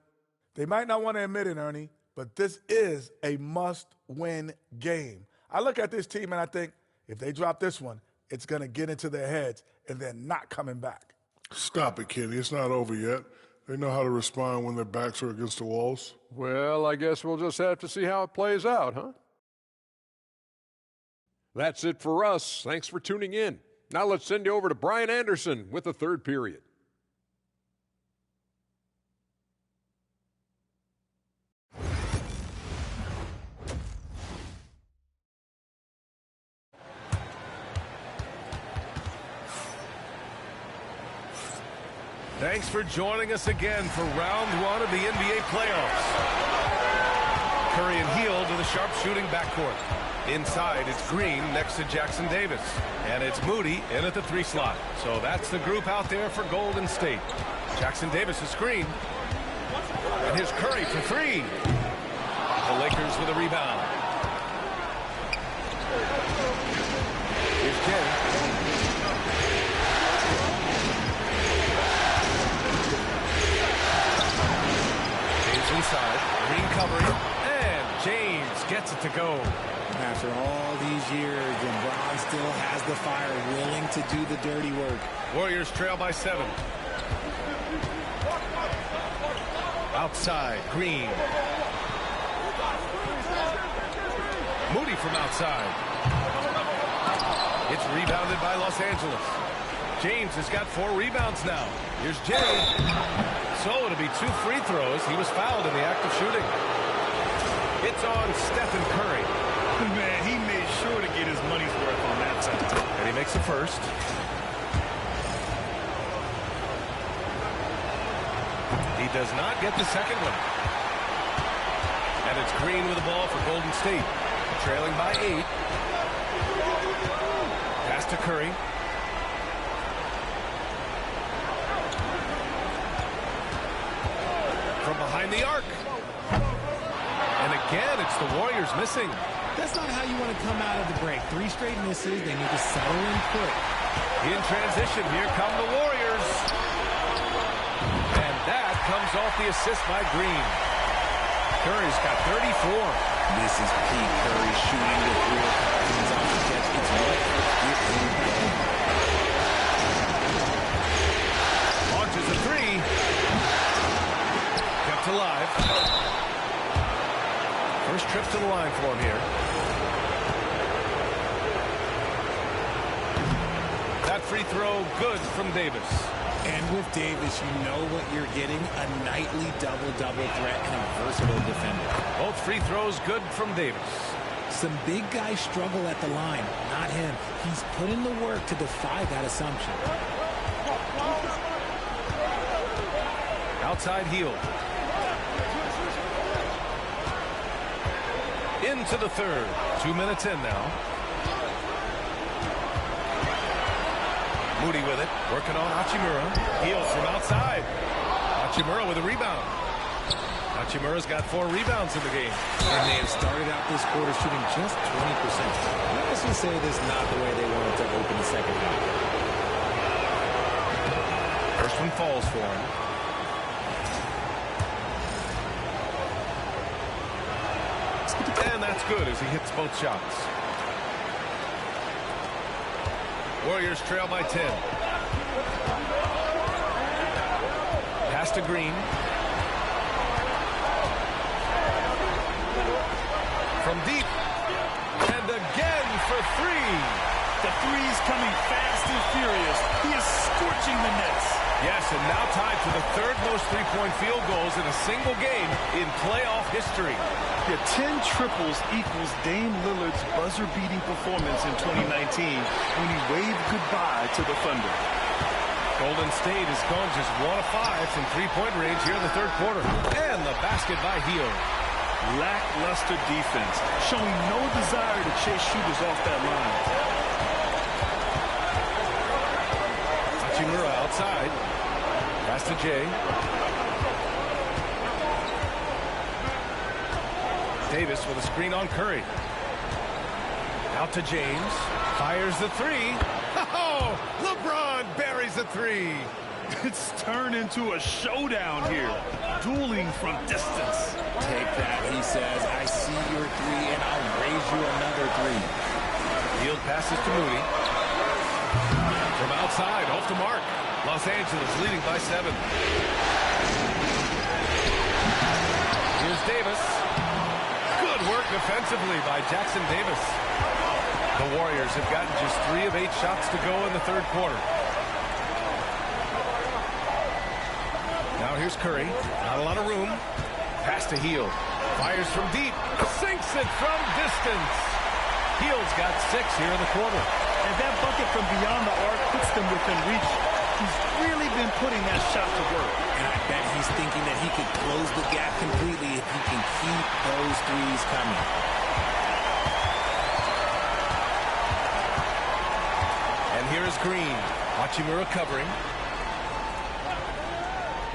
They might not want to admit it, Ernie, but this is a must-win game. I look at this team and I think if they drop this one, it's going to get into their heads and they're not coming back. Stop it, Kenny. It's not over yet. They know how to respond when their backs are against the walls. Well, I guess we'll just have to see how it plays out, huh? That's it for us. Thanks for tuning in. Now let's send you over to Brian Anderson with the third period. Thanks for joining us again for round 1 of the NBA playoffs. Curry and Heel to the sharpshooting backcourt. Inside, it's Green next to Jackson Davis. And it's Moody in at the 3 slot. So that's the group out there for Golden State. Jackson Davis is screen. And here's Curry for 3. The Lakers with a rebound. Here's Jay. Inside, Green covering, and James gets it to go. After all these years, LeBron still has the fire, willing to do the dirty work. Warriors trail by 7. Outside, Green. Moody from outside. It's rebounded by Los Angeles. James has got 4 rebounds now. Here's Jay. So it'll be 2 free throws. He was fouled in the act of shooting. It's on Stephen Curry. Man, he made sure to get his money's worth on that side. And he makes the first. He does not get the second one. And it's Green with the ball for Golden State. Trailing by 8. Pass to Curry. From behind the arc. And again, it's the Warriors missing. That's not how you want to come out of the break. 3 straight misses. They need to settle in quick. In transition, here come the Warriors. And that comes off the assist by Green. Curry's got 34. This is peak Curry shooting with real confidence off the catch. It's what it is. Launches a 3. Kept alive. First trip to the line for him here. That free throw good from Davis. And with Davis, you know what you're getting, a nightly double-double threat and a versatile defender. Both free throws good from Davis. Some big guys struggle at the line, not him. He's put in the work to defy that assumption. Outside heel. Into the third. 2 minutes in now. Moody with it, working on Hachimura. Heel from outside. Hachimura with a rebound. Hachimura's got 4 rebounds in the game. And they have started out this quarter shooting just 20%. Let's just say this is not the way they wanted to open the second half. First one falls for him. And that's good as he hits both shots. Warriors trail by 10. Pass to Green. From deep. And again for 3. The three's coming fast and furious. He is scorching the nets. Yes, and now tied for the 3rd most three-point field goals in a single game in playoff history. Yeah, 10 triples equals Dame Lillard's buzzer-beating performance in 2019 when he waved goodbye to the Thunder. Golden State has gone just 1 of 5 from three-point range here in the 3rd quarter. And the basket by Hill. Lackluster defense, showing no desire to chase shooters off that line. Hachimura outside. Pass to Jay. Davis with a screen on Curry. Out to James. Fires the 3. Oh, LeBron buries a 3. It's turned into a showdown here. Dueling from distance. Take that, he says. I see your 3, and I'll raise you another 3. Field passes to Moody. From outside, off the mark. Los Angeles leading by 7. Here's Davis. Good work defensively by Jackson Davis. The Warriors have gotten just 3 of 8 shots to go in the 3rd quarter. Now here's Curry. Not a lot of room. Pass to Hill. Fires from deep. Sinks it from distance. Hill's got 6 here in the quarter. And that bucket from beyond the arc puts them within reach. He's really been putting that shot to work. And I bet he's thinking that he could close the gap completely if he can keep those 3s coming. And here is Green. Hachimura covering.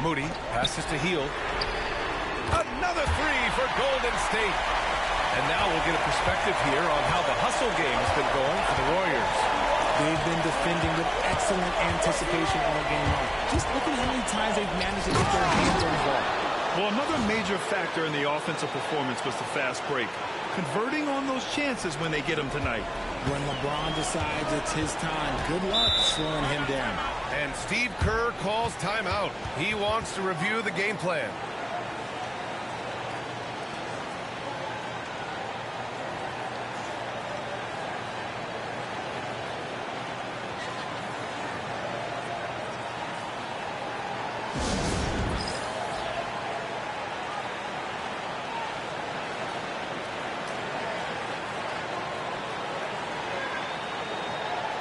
Moody passes to Hill. Another 3 for Golden State. And now we'll get a perspective here on how the hustle game has been going for the Warriors. They've been defending with excellent anticipation all game long. Just look at how many times they've managed to get their hands on the ball. Well, another major factor in the offensive performance was the fast break. Converting on those chances when they get them tonight. When LeBron decides it's his time, good luck slowing him down. And Steve Kerr calls timeout. He wants to review the game plan.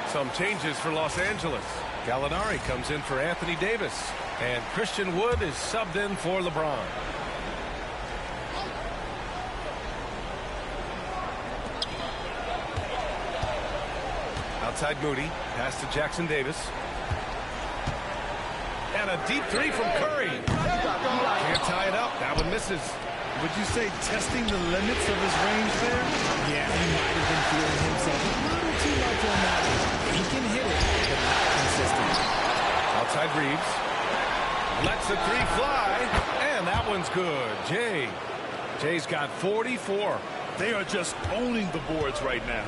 Some changes for Los Angeles. Gallinari comes in for Anthony Davis. And Christian Wood is subbed in for LeBron. Outside Moody. Pass to Jackson Davis. And a deep three from Curry. Can't tie it up. That one misses. Would you say testing the limits of his range there? Yeah, he might have been feeling himself a little too much on that one. He can hit it, but not consistent. Outside Reeves. Lets the three fly. And that one's good. Jay's got 44. They are just owning the boards right now.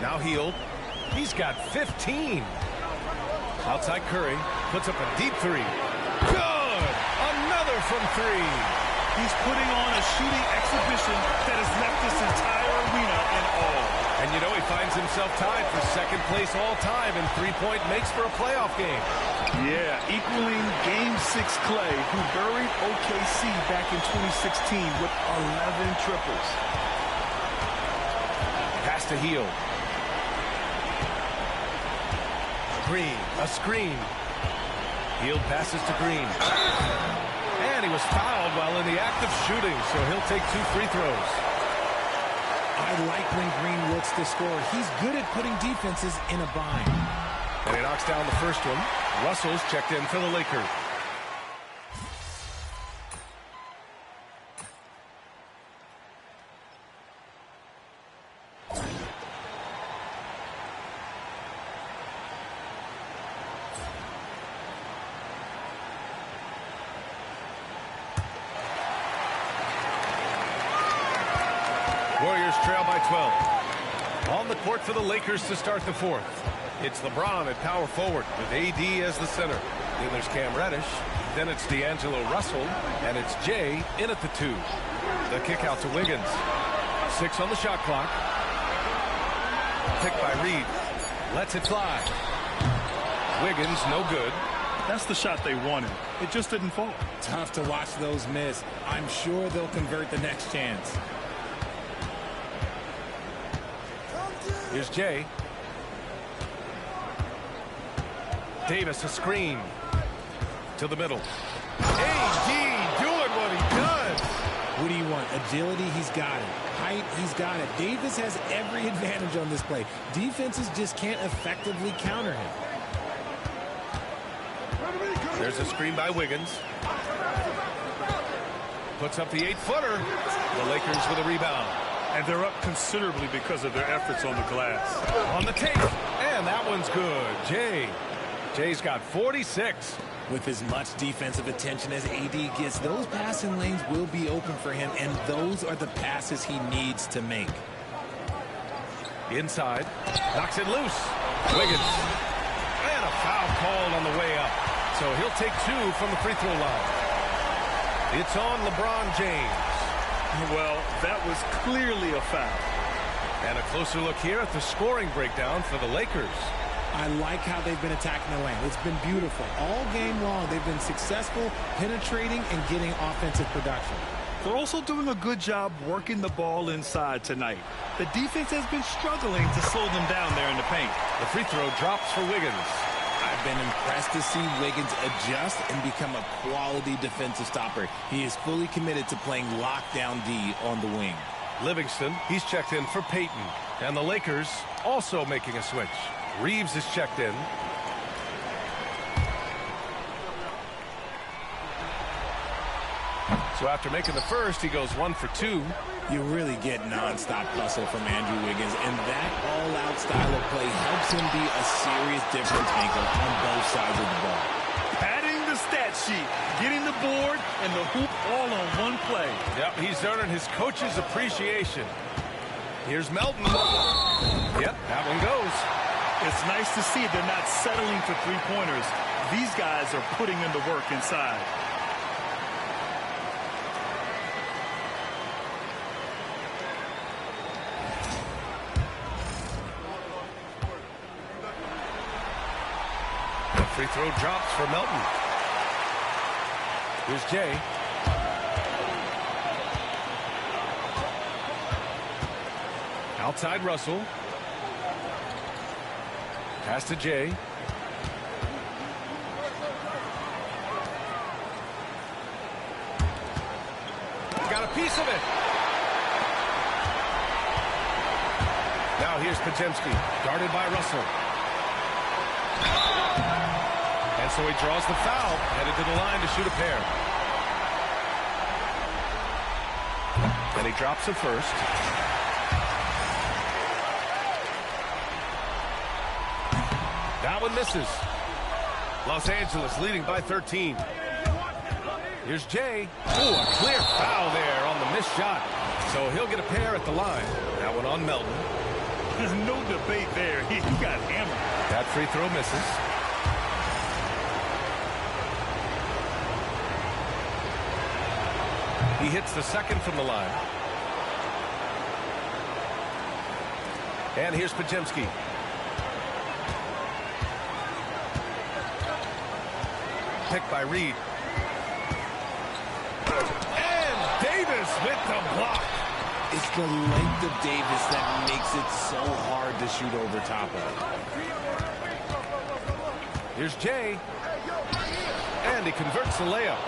Now Hield. He's got 15. Outside Curry. Puts up a deep three. Good! Another from three. He's putting on a shooting exhibition that has left this entire arena in awe. And you know he finds himself tied for second place all time in three-point makes for a playoff game. Yeah, equaling Game 6 Clay, who buried OKC back in 2016 with 11 triples. Pass to Hield. Green, a screen. Hield passes to Green. And he was fouled while in the act of shooting, so he'll take 2 free throws. I like when Green looks to score. He's good at putting defenses in a bind. And he knocks down the first one. Russell's checked in for the Lakers. Warriors trail by 12. On the court for the Lakers to start the fourth. It's LeBron at power forward with AD as the center. Then there's Cam Reddish. Then it's D'Angelo Russell. And it's Jay in at the 2. The kick out to Wiggins. 6 on the shot clock. Picked by Reed. Lets it fly. Wiggins, no good. That's the shot they wanted. It just didn't fall. Tough to watch those miss. I'm sure they'll convert the next chance. Here's Jay. Davis, a screen. To the middle. AD doing what he does. What do you want? Agility? He's got it. Height? He's got it. Davis has every advantage on this play. Defenses just can't effectively counter him. There's a screen by Wiggins. Puts up the 8-footer. The Lakers with a rebound. And they're up considerably because of their efforts on the glass. On the take. And that one's good. Jay's got 46. With as much defensive attention as AD gets, those passing lanes will be open for him, and those are the passes he needs to make. Inside. Knocks it loose. Wiggins. And a foul called on the way up. So he'll take 2 from the free throw line. It's on LeBron James. Well, that was clearly a foul. And a closer look here at the scoring breakdown for the Lakers. I like how they've been attacking the lane. It's been beautiful. All game long, they've been successful penetrating and getting offensive production. They're also doing a good job working the ball inside tonight. The defense has been struggling to slow them down there in the paint. The free throw drops for Wiggins. I've been impressed to see Wiggins adjust and become a quality defensive stopper. He is fully committed to playing lockdown D on the wing. Livingston, he's checked in for Payton. And the Lakers also making a switch. Reeves is checked in. So after making the first, he goes 1 for 2. You really get nonstop hustle from Andrew Wiggins, and that all-out style of play helps him be a serious difference maker on both sides of the ball. Padding the stat sheet, getting the board and the hoop all on one play. Yep, he's earning his coach's appreciation. Here's Melton. Yep, that one goes. It's nice to see they're not settling for three-pointers. These guys are putting in the work inside. free throw drops for Melton. Here's Jay. Outside Russell. Pass to Jay. Got a piece of it. Now here's Podziemski, guarded by Russell. And so he draws the foul, headed to the line to shoot a pair. And he drops it first. That one misses. Los Angeles leading by 13. Here's Jay. Oh, a clear foul there on the missed shot. So he'll get a pair at the line. That one on Melton. There's no debate there. He got hammered. That free throw misses. He hits the second from the line. And here's Podziemski. Picked by Reed. And Davis with the block. It's the length of Davis that makes it so hard to shoot over top of. Here's Jay. And he converts the layup.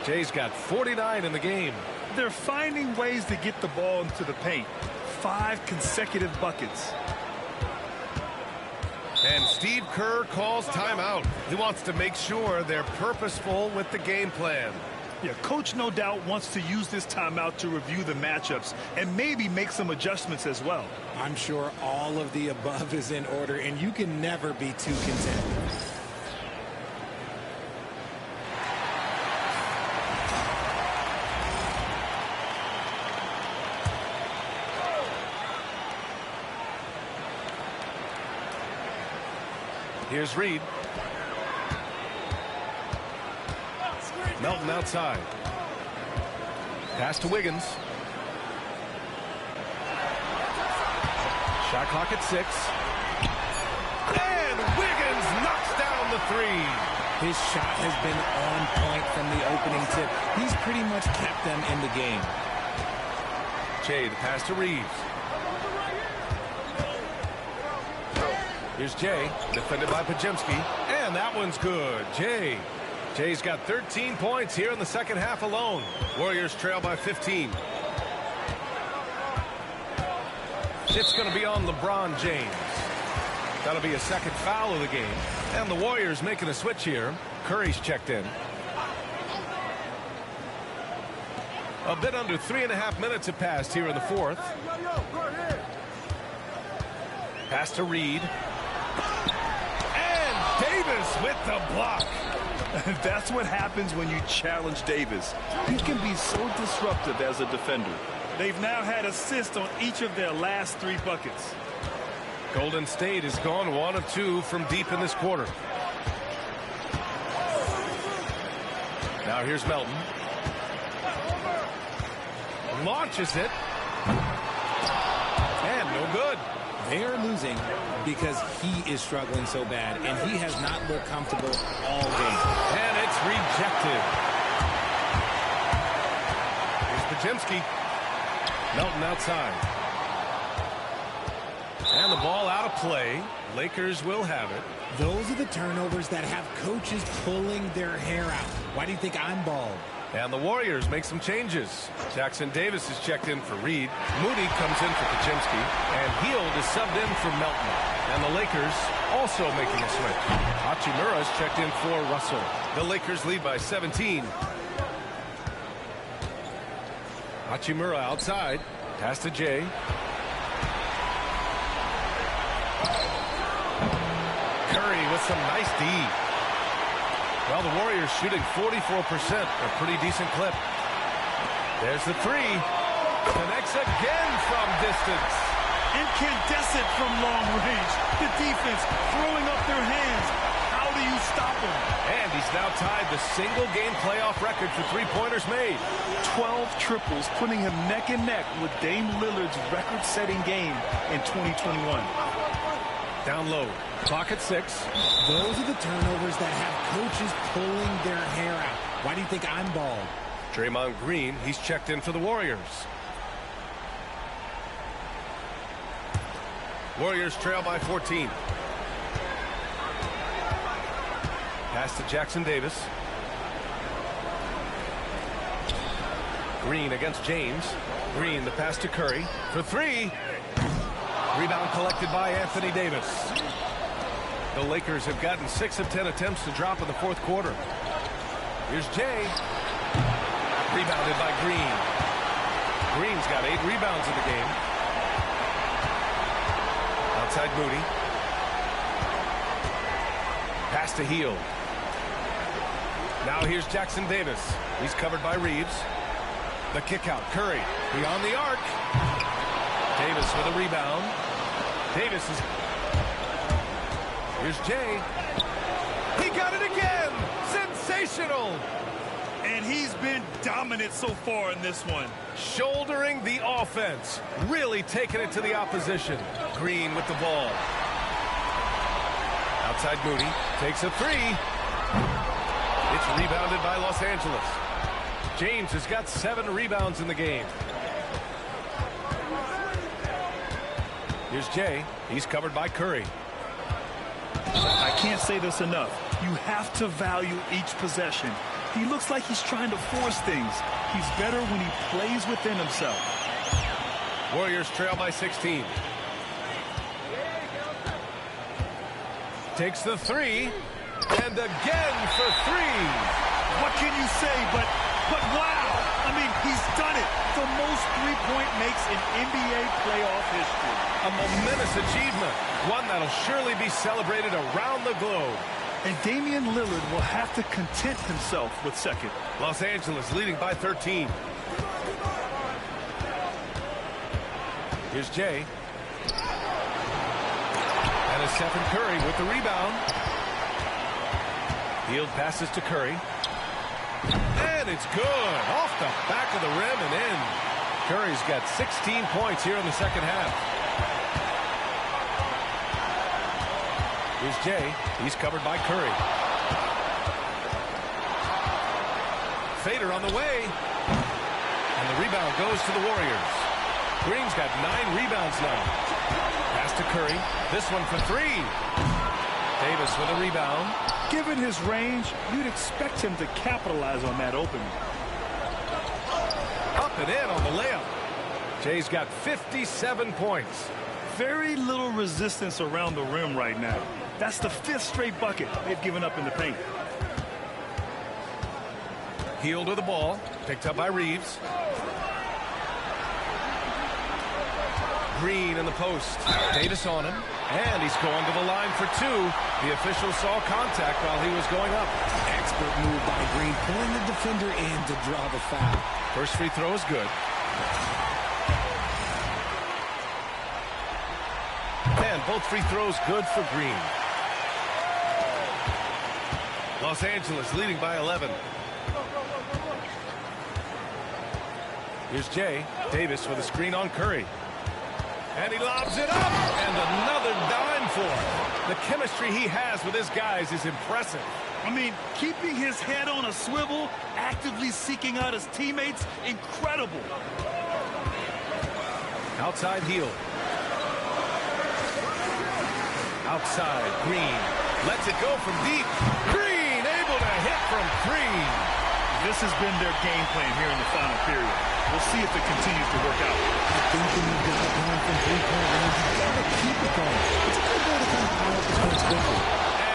Jay's got 49 in the game. They're finding ways to get the ball into the paint. 5 consecutive buckets. And Steve Kerr calls timeout. He wants to make sure they're purposeful with the game plan. Yeah, coach no doubt wants to use this timeout to review the matchups and maybe make some adjustments as well. I'm sure all of the above is in order, and you can never be too content. Here's Reed. Melton outside. Pass to Wiggins. Shot clock at 6. And Wiggins knocks down the 3. His shot has been on point from the opening tip. He's pretty much kept them in the game. Jay, the pass to Reeves. Here's Jay, defended by Podziemski, and that one's good. Jay's got 13 points here in the second half alone. Warriors trail by 15. It's going to be on LeBron James. That'll be a second foul of the game. And the Warriors making a switch here. Curry's checked in. A bit under 3.5 minutes have passed here in the fourth. Pass to Reed. And Davis with the block. That's what happens when you challenge Davis. He can be so disruptive as a defender. They've now had assists on each of their last 3 buckets. Golden State has gone 1 of 2 from deep in this quarter. Now here's Melton. Launches it. And no good. They are losing because he is struggling so bad, and he has not looked comfortable all game. And it's rejected. Here's Podziemski. Melton outside. And the ball out of play. Lakers will have it. Those are the turnovers that have coaches pulling their hair out. Why do you think I'm bald? And the Warriors make some changes. Jackson Davis is checked in for Reed. Moody comes in for Podziemski. And Hield is subbed in for Melton. And the Lakers also making a switch. Hachimura is checked in for Russell. The Lakers lead by 17. Hachimura outside. Pass to Jay. Curry with some nice D. Well, the Warriors shooting 44%, a pretty decent clip. There's the 3. Connects again from distance. Incandescent from long range. The defense throwing up their hands. How do you stop him? And he's now tied the single-game playoff record for three-pointers made. 12 triples, putting him neck and neck with Dame Lillard's record-setting game in 2021. Down low. Clock at 6. Those are the turnovers that have coaches pulling their hair out. Why do you think I'm bald? Draymond Green, he's checked in for the Warriors. Warriors trail by 14. Pass to Jackson Davis. Green against James. Green, the pass to Curry. For 3. Rebound collected by Anthony Davis. The Lakers have gotten 6 of 10 attempts to drop in the fourth quarter. Here's Jay. Rebounded by Green. Green's got 8 rebounds in the game. Outside Moody. Pass to Hield. Now here's Jackson Davis. He's covered by Reeves. The kick out. Curry beyond the arc. Davis with a rebound. Davis is... Here's Jay. He got it again. Sensational. And he's been dominant so far in this one. Shouldering the offense. Really taking it to the opposition. Green with the ball. Outside Moody. Takes a 3. It's rebounded by Los Angeles. James has got 7 rebounds in the game. Here's Jay. He's covered by Curry. I can't say this enough. You have to value each possession. He looks like he's trying to force things. He's better when he plays within himself. Warriors trail by 16. Takes the 3. And again for 3. What can you say but wow. I mean, he's done it. The most three-point makes in NBA playoff history. A momentous achievement. One that'll surely be celebrated around the globe. And Damian Lillard will have to content himself with second. Los Angeles leading by 13. Here's Jay. And it's Stephen Curry with the rebound. Hield passes to Curry. And it's good. Off the back of the rim and in. Curry's got 16 points here in the second half. Here's Jay. He's covered by Curry. Fader on the way. And the rebound goes to the Warriors. Green's got 9 rebounds now. Pass to Curry. This one for 3. Davis with a rebound. Given his range, you'd expect him to capitalize on that opening. Up and in on the layup. Jay's got 57 points. Very little resistance around the rim right now. That's the 5th straight bucket they've given up in the paint. Hield with the ball. Picked up by Reeves. Green in the post. Davis on him. And he's going to the line for 2. The official saw contact while he was going up. Expert move by Green, pulling the defender in to draw the foul. First free throw is good. And both free throws good for Green. Los Angeles leading by 11. Here's Jay. Davis with a screen on Curry. And he lobs it up. And another dime for him. The chemistry he has with his guys is impressive. I mean, keeping his head on a swivel, actively seeking out his teammates, incredible. Outside Hield. Outside, Green. Lets it go from deep. Green able to hit from 3. This has been their game plan here in the final period. We'll see if it continues to work out. I think when you've got it going from three-point range, you've got to keep it going. It's a good way to kind of pile up the points quickly.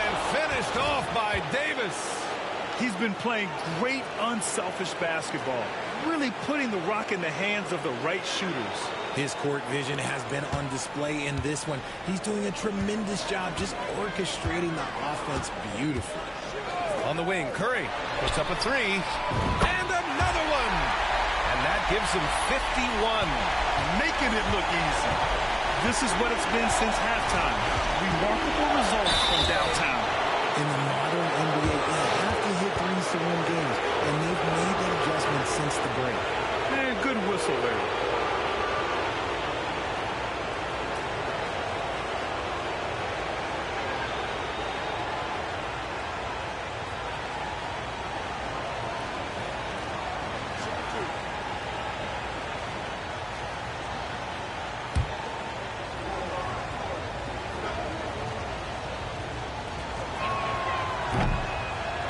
And finished off by Davis. He's been playing great, unselfish basketball, really putting the rock in the hands of the right shooters. His court vision has been on display in this one. He's doing a tremendous job just orchestrating the offense beautifully. On the wing, Curry puts up a 3. And another one. And that gives him 51. Making it look easy. This is what it's been since halftime. Remarkable results from downtown. In the modern NBA, they have to hit threes to win games, and they've made that adjustment since the break. And good whistle there.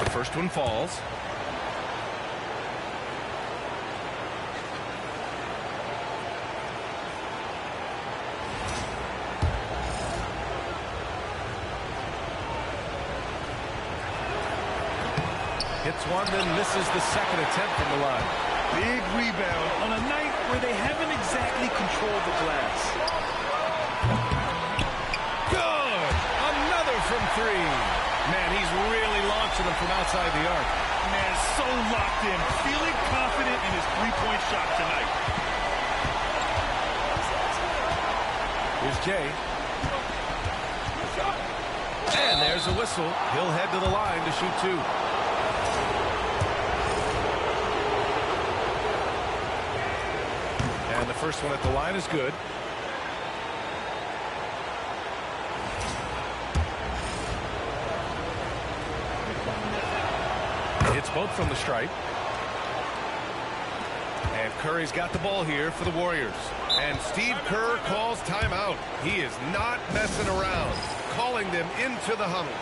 The first one falls. Hits one, then misses the second attempt from the line. Big rebound on a night where they haven't exactly controlled the glass. Good! Another from three. Man, he's really launching them from outside the arc. Man, so locked in, feeling confident in his three-point shot tonight. Here's Jay. And there's a whistle. He'll head to the line to shoot two. And the first one at the line is good. It's both from the stripe. And Curry's got the ball here for the Warriors. And Steve Kerr calls timeout. He is not messing around, calling them into the huddle.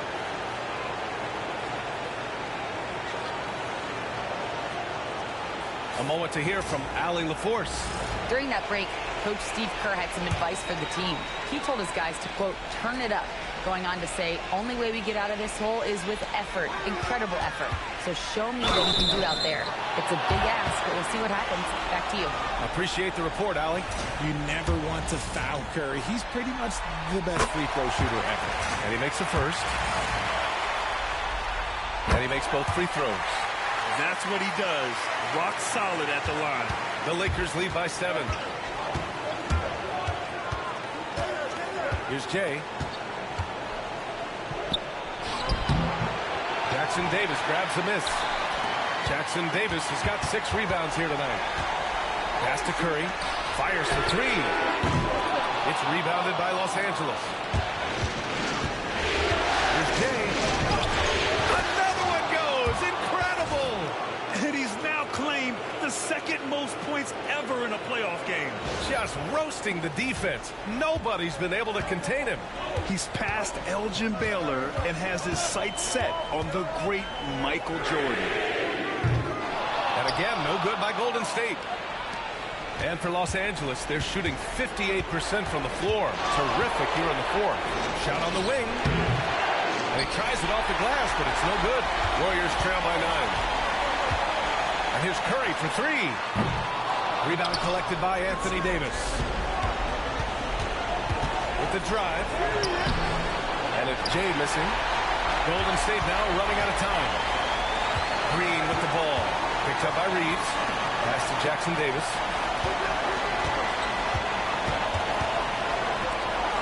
A moment to hear from Allie LaForce. During that break, Coach Steve Kerr had some advice for the team. He told his guys to, quote, turn it up, going on to say, only way we get out of this hole is with effort, incredible effort. So show me what you can do out there. It's a big ask, but we'll see what happens. Back to you. Appreciate the report, Allie. You never want to foul Curry. He's pretty much the best free throw shooter ever. And he makes the first. And he makes both free throws. That's what he does. Rock solid at the line. The Lakers lead by 7. Here's Jay. Jackson Davis grabs the miss. Jackson Davis has got 6 rebounds here tonight. Pass to Curry. Fires for 3. It's rebounded by Los Angeles. Here's Jay. Another one goes. Incredible. And he's now claimed the second most points ever in a playoff game. Just roasting the defense. Nobody's been able to contain him. He's past Elgin Baylor and has his sights set on the great Michael Jordan. And again, no good by Golden State. And for Los Angeles, they're shooting 58% from the floor. Terrific here in the fourth. Shot on the wing. And he tries it off the glass, but it's no good. Warriors trail by 9. And here's Curry for 3. Rebound collected by Anthony Davis. With the drive. And it's Jay missing. Golden State now running out of time. Green with the ball. Picked up by Reeves. Pass to Jackson Davis.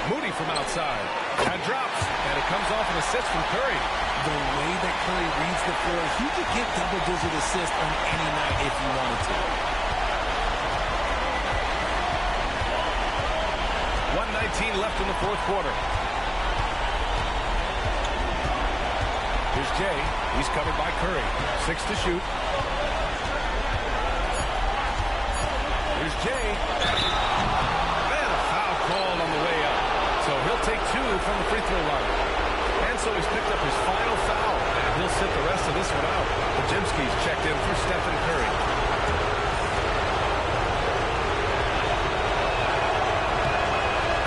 Moody from outside. And drops. And it comes off an assist from Curry. The way that Curry reads the floor, he could get double-digit assists on any night if he wanted to. 1:19 left in the fourth quarter. Here's Jay. He's covered by Curry. 6 to shoot. Here's Jay. Man, a foul called on the way up. So he'll take 2 from the free throw line. And so he's picked up his final foul. And he'll sit the rest of this one out. Pajemski's checked in for Stephen Curry.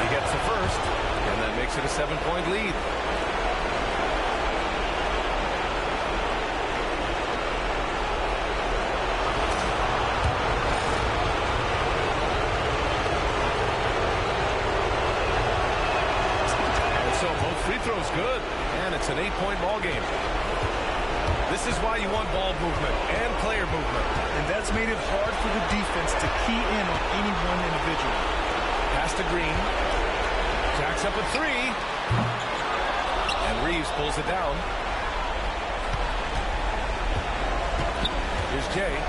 He gets the first, and that makes it a 7-point lead. Free throw's good, and it's an 8-point ball game. This is why you want ball movement and player movement. And that's made it hard for the defense to key in on any one individual. Pass to Green. Jacks up a 3. And Reeves pulls it down. Here's Jay.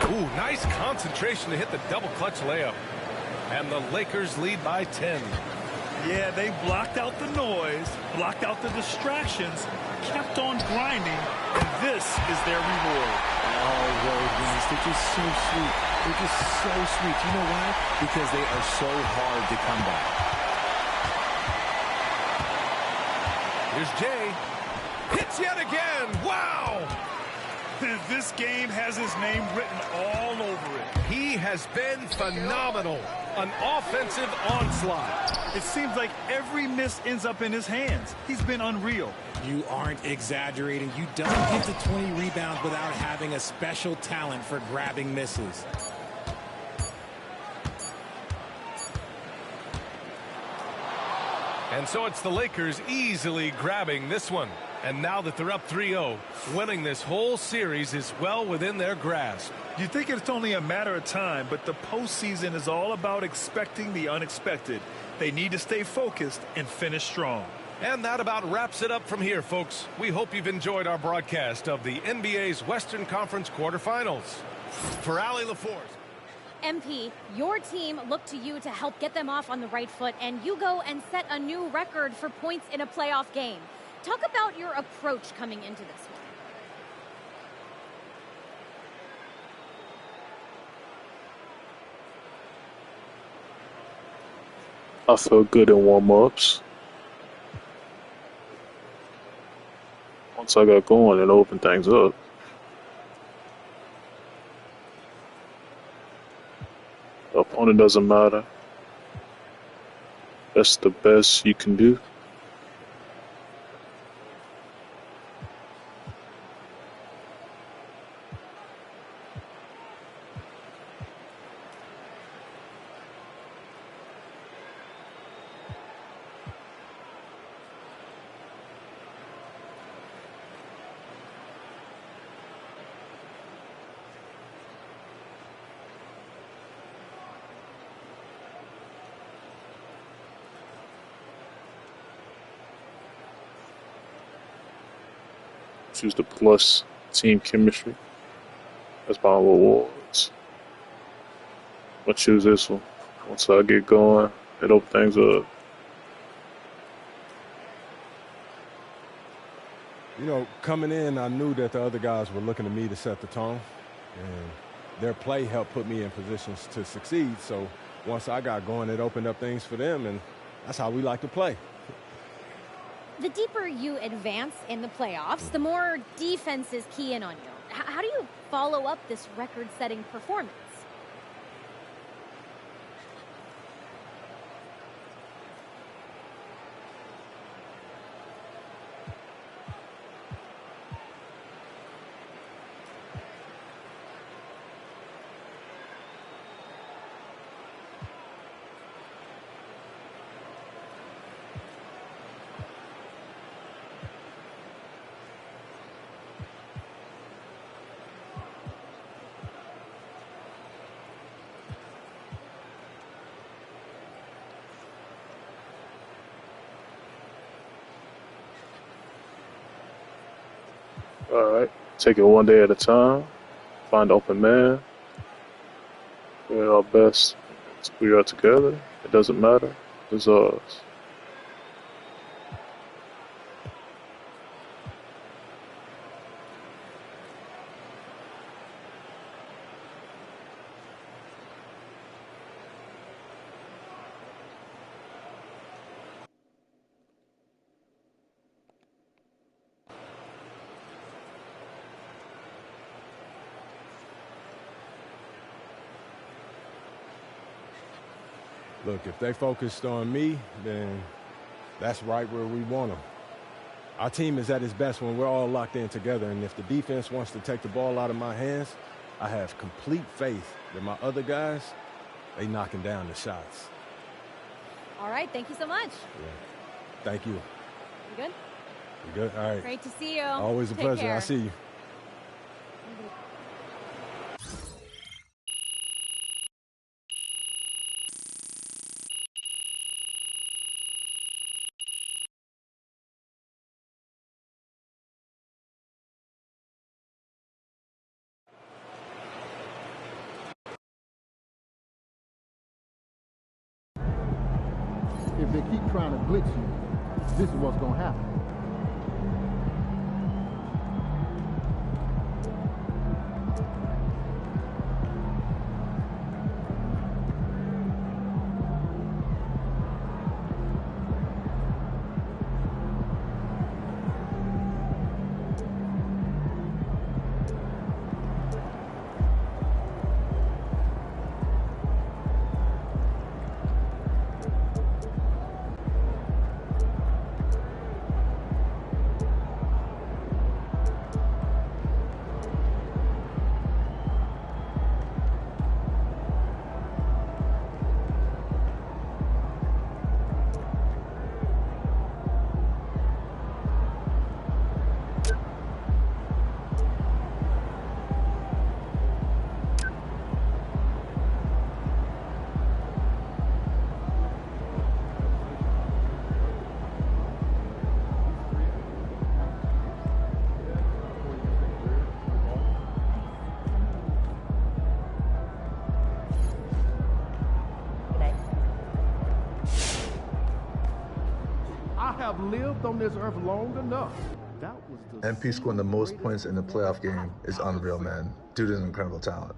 Ooh, nice concentration to hit the double clutch layup. And the Lakers lead by 10. Yeah, they blocked out the noise, blocked out the distractions, kept on grinding, and this is their reward. Oh, road wins. They're just so sweet. They're just so sweet. You know why? Because they are so hard to come by. Here's Jay. Hits yet again. Wow! This game has his name written all over it. He has been phenomenal. An offensive onslaught. It seems like every miss ends up in his hands. He's been unreal. You aren't exaggerating. You don't get to 20 rebounds without having a special talent for grabbing misses. And so it's the Lakers easily grabbing this one. And now that they're up 3-0, winning this whole series is well within their grasp. You think it's only a matter of time, but the postseason is all about expecting the unexpected. They need to stay focused and finish strong. And that about wraps it up from here, folks. We hope you've enjoyed our broadcast of the NBA's Western Conference quarterfinals. For Allie LaForce. MP, your team looked to you to help get them off on the right foot, and you go and set a new record for points in a playoff game. Talk about your approach coming into this one. I felt good in warm-ups. Once I got going, it opened things up. The opponent doesn't matter. That's the best you can do. Choose the plus team chemistry. That's my rewards. I'll choose this one. Once I get going, it opens things up. You know, coming in, I knew that the other guys were looking to me to set the tone, and their play helped put me in positions to succeed. So once I got going, it opened up things for them, and that's how we like to play. The deeper you advance in the playoffs, the more defenses key in on you. How do you follow up this record-setting performance? Alright, take it one day at a time. Find open man. We're our best. We are together. It doesn't matter. It's ours. Look, if they focused on me, then that's right where we want them. Our team is at its best when we're all locked in together, and if the defense wants to take the ball out of my hands, I have complete faith that my other guys, they knocking down the shots. All right, thank you so much. Yeah. Thank you. You good? You good? All right. Great to see you. Always a Take pleasure. care. I see you. if they keep trying to blitz you, this is what's going to happen. Have lived on this earth long enough. That was the MP scoring the most points in the playoff game is unreal, man. Dude is an incredible talent.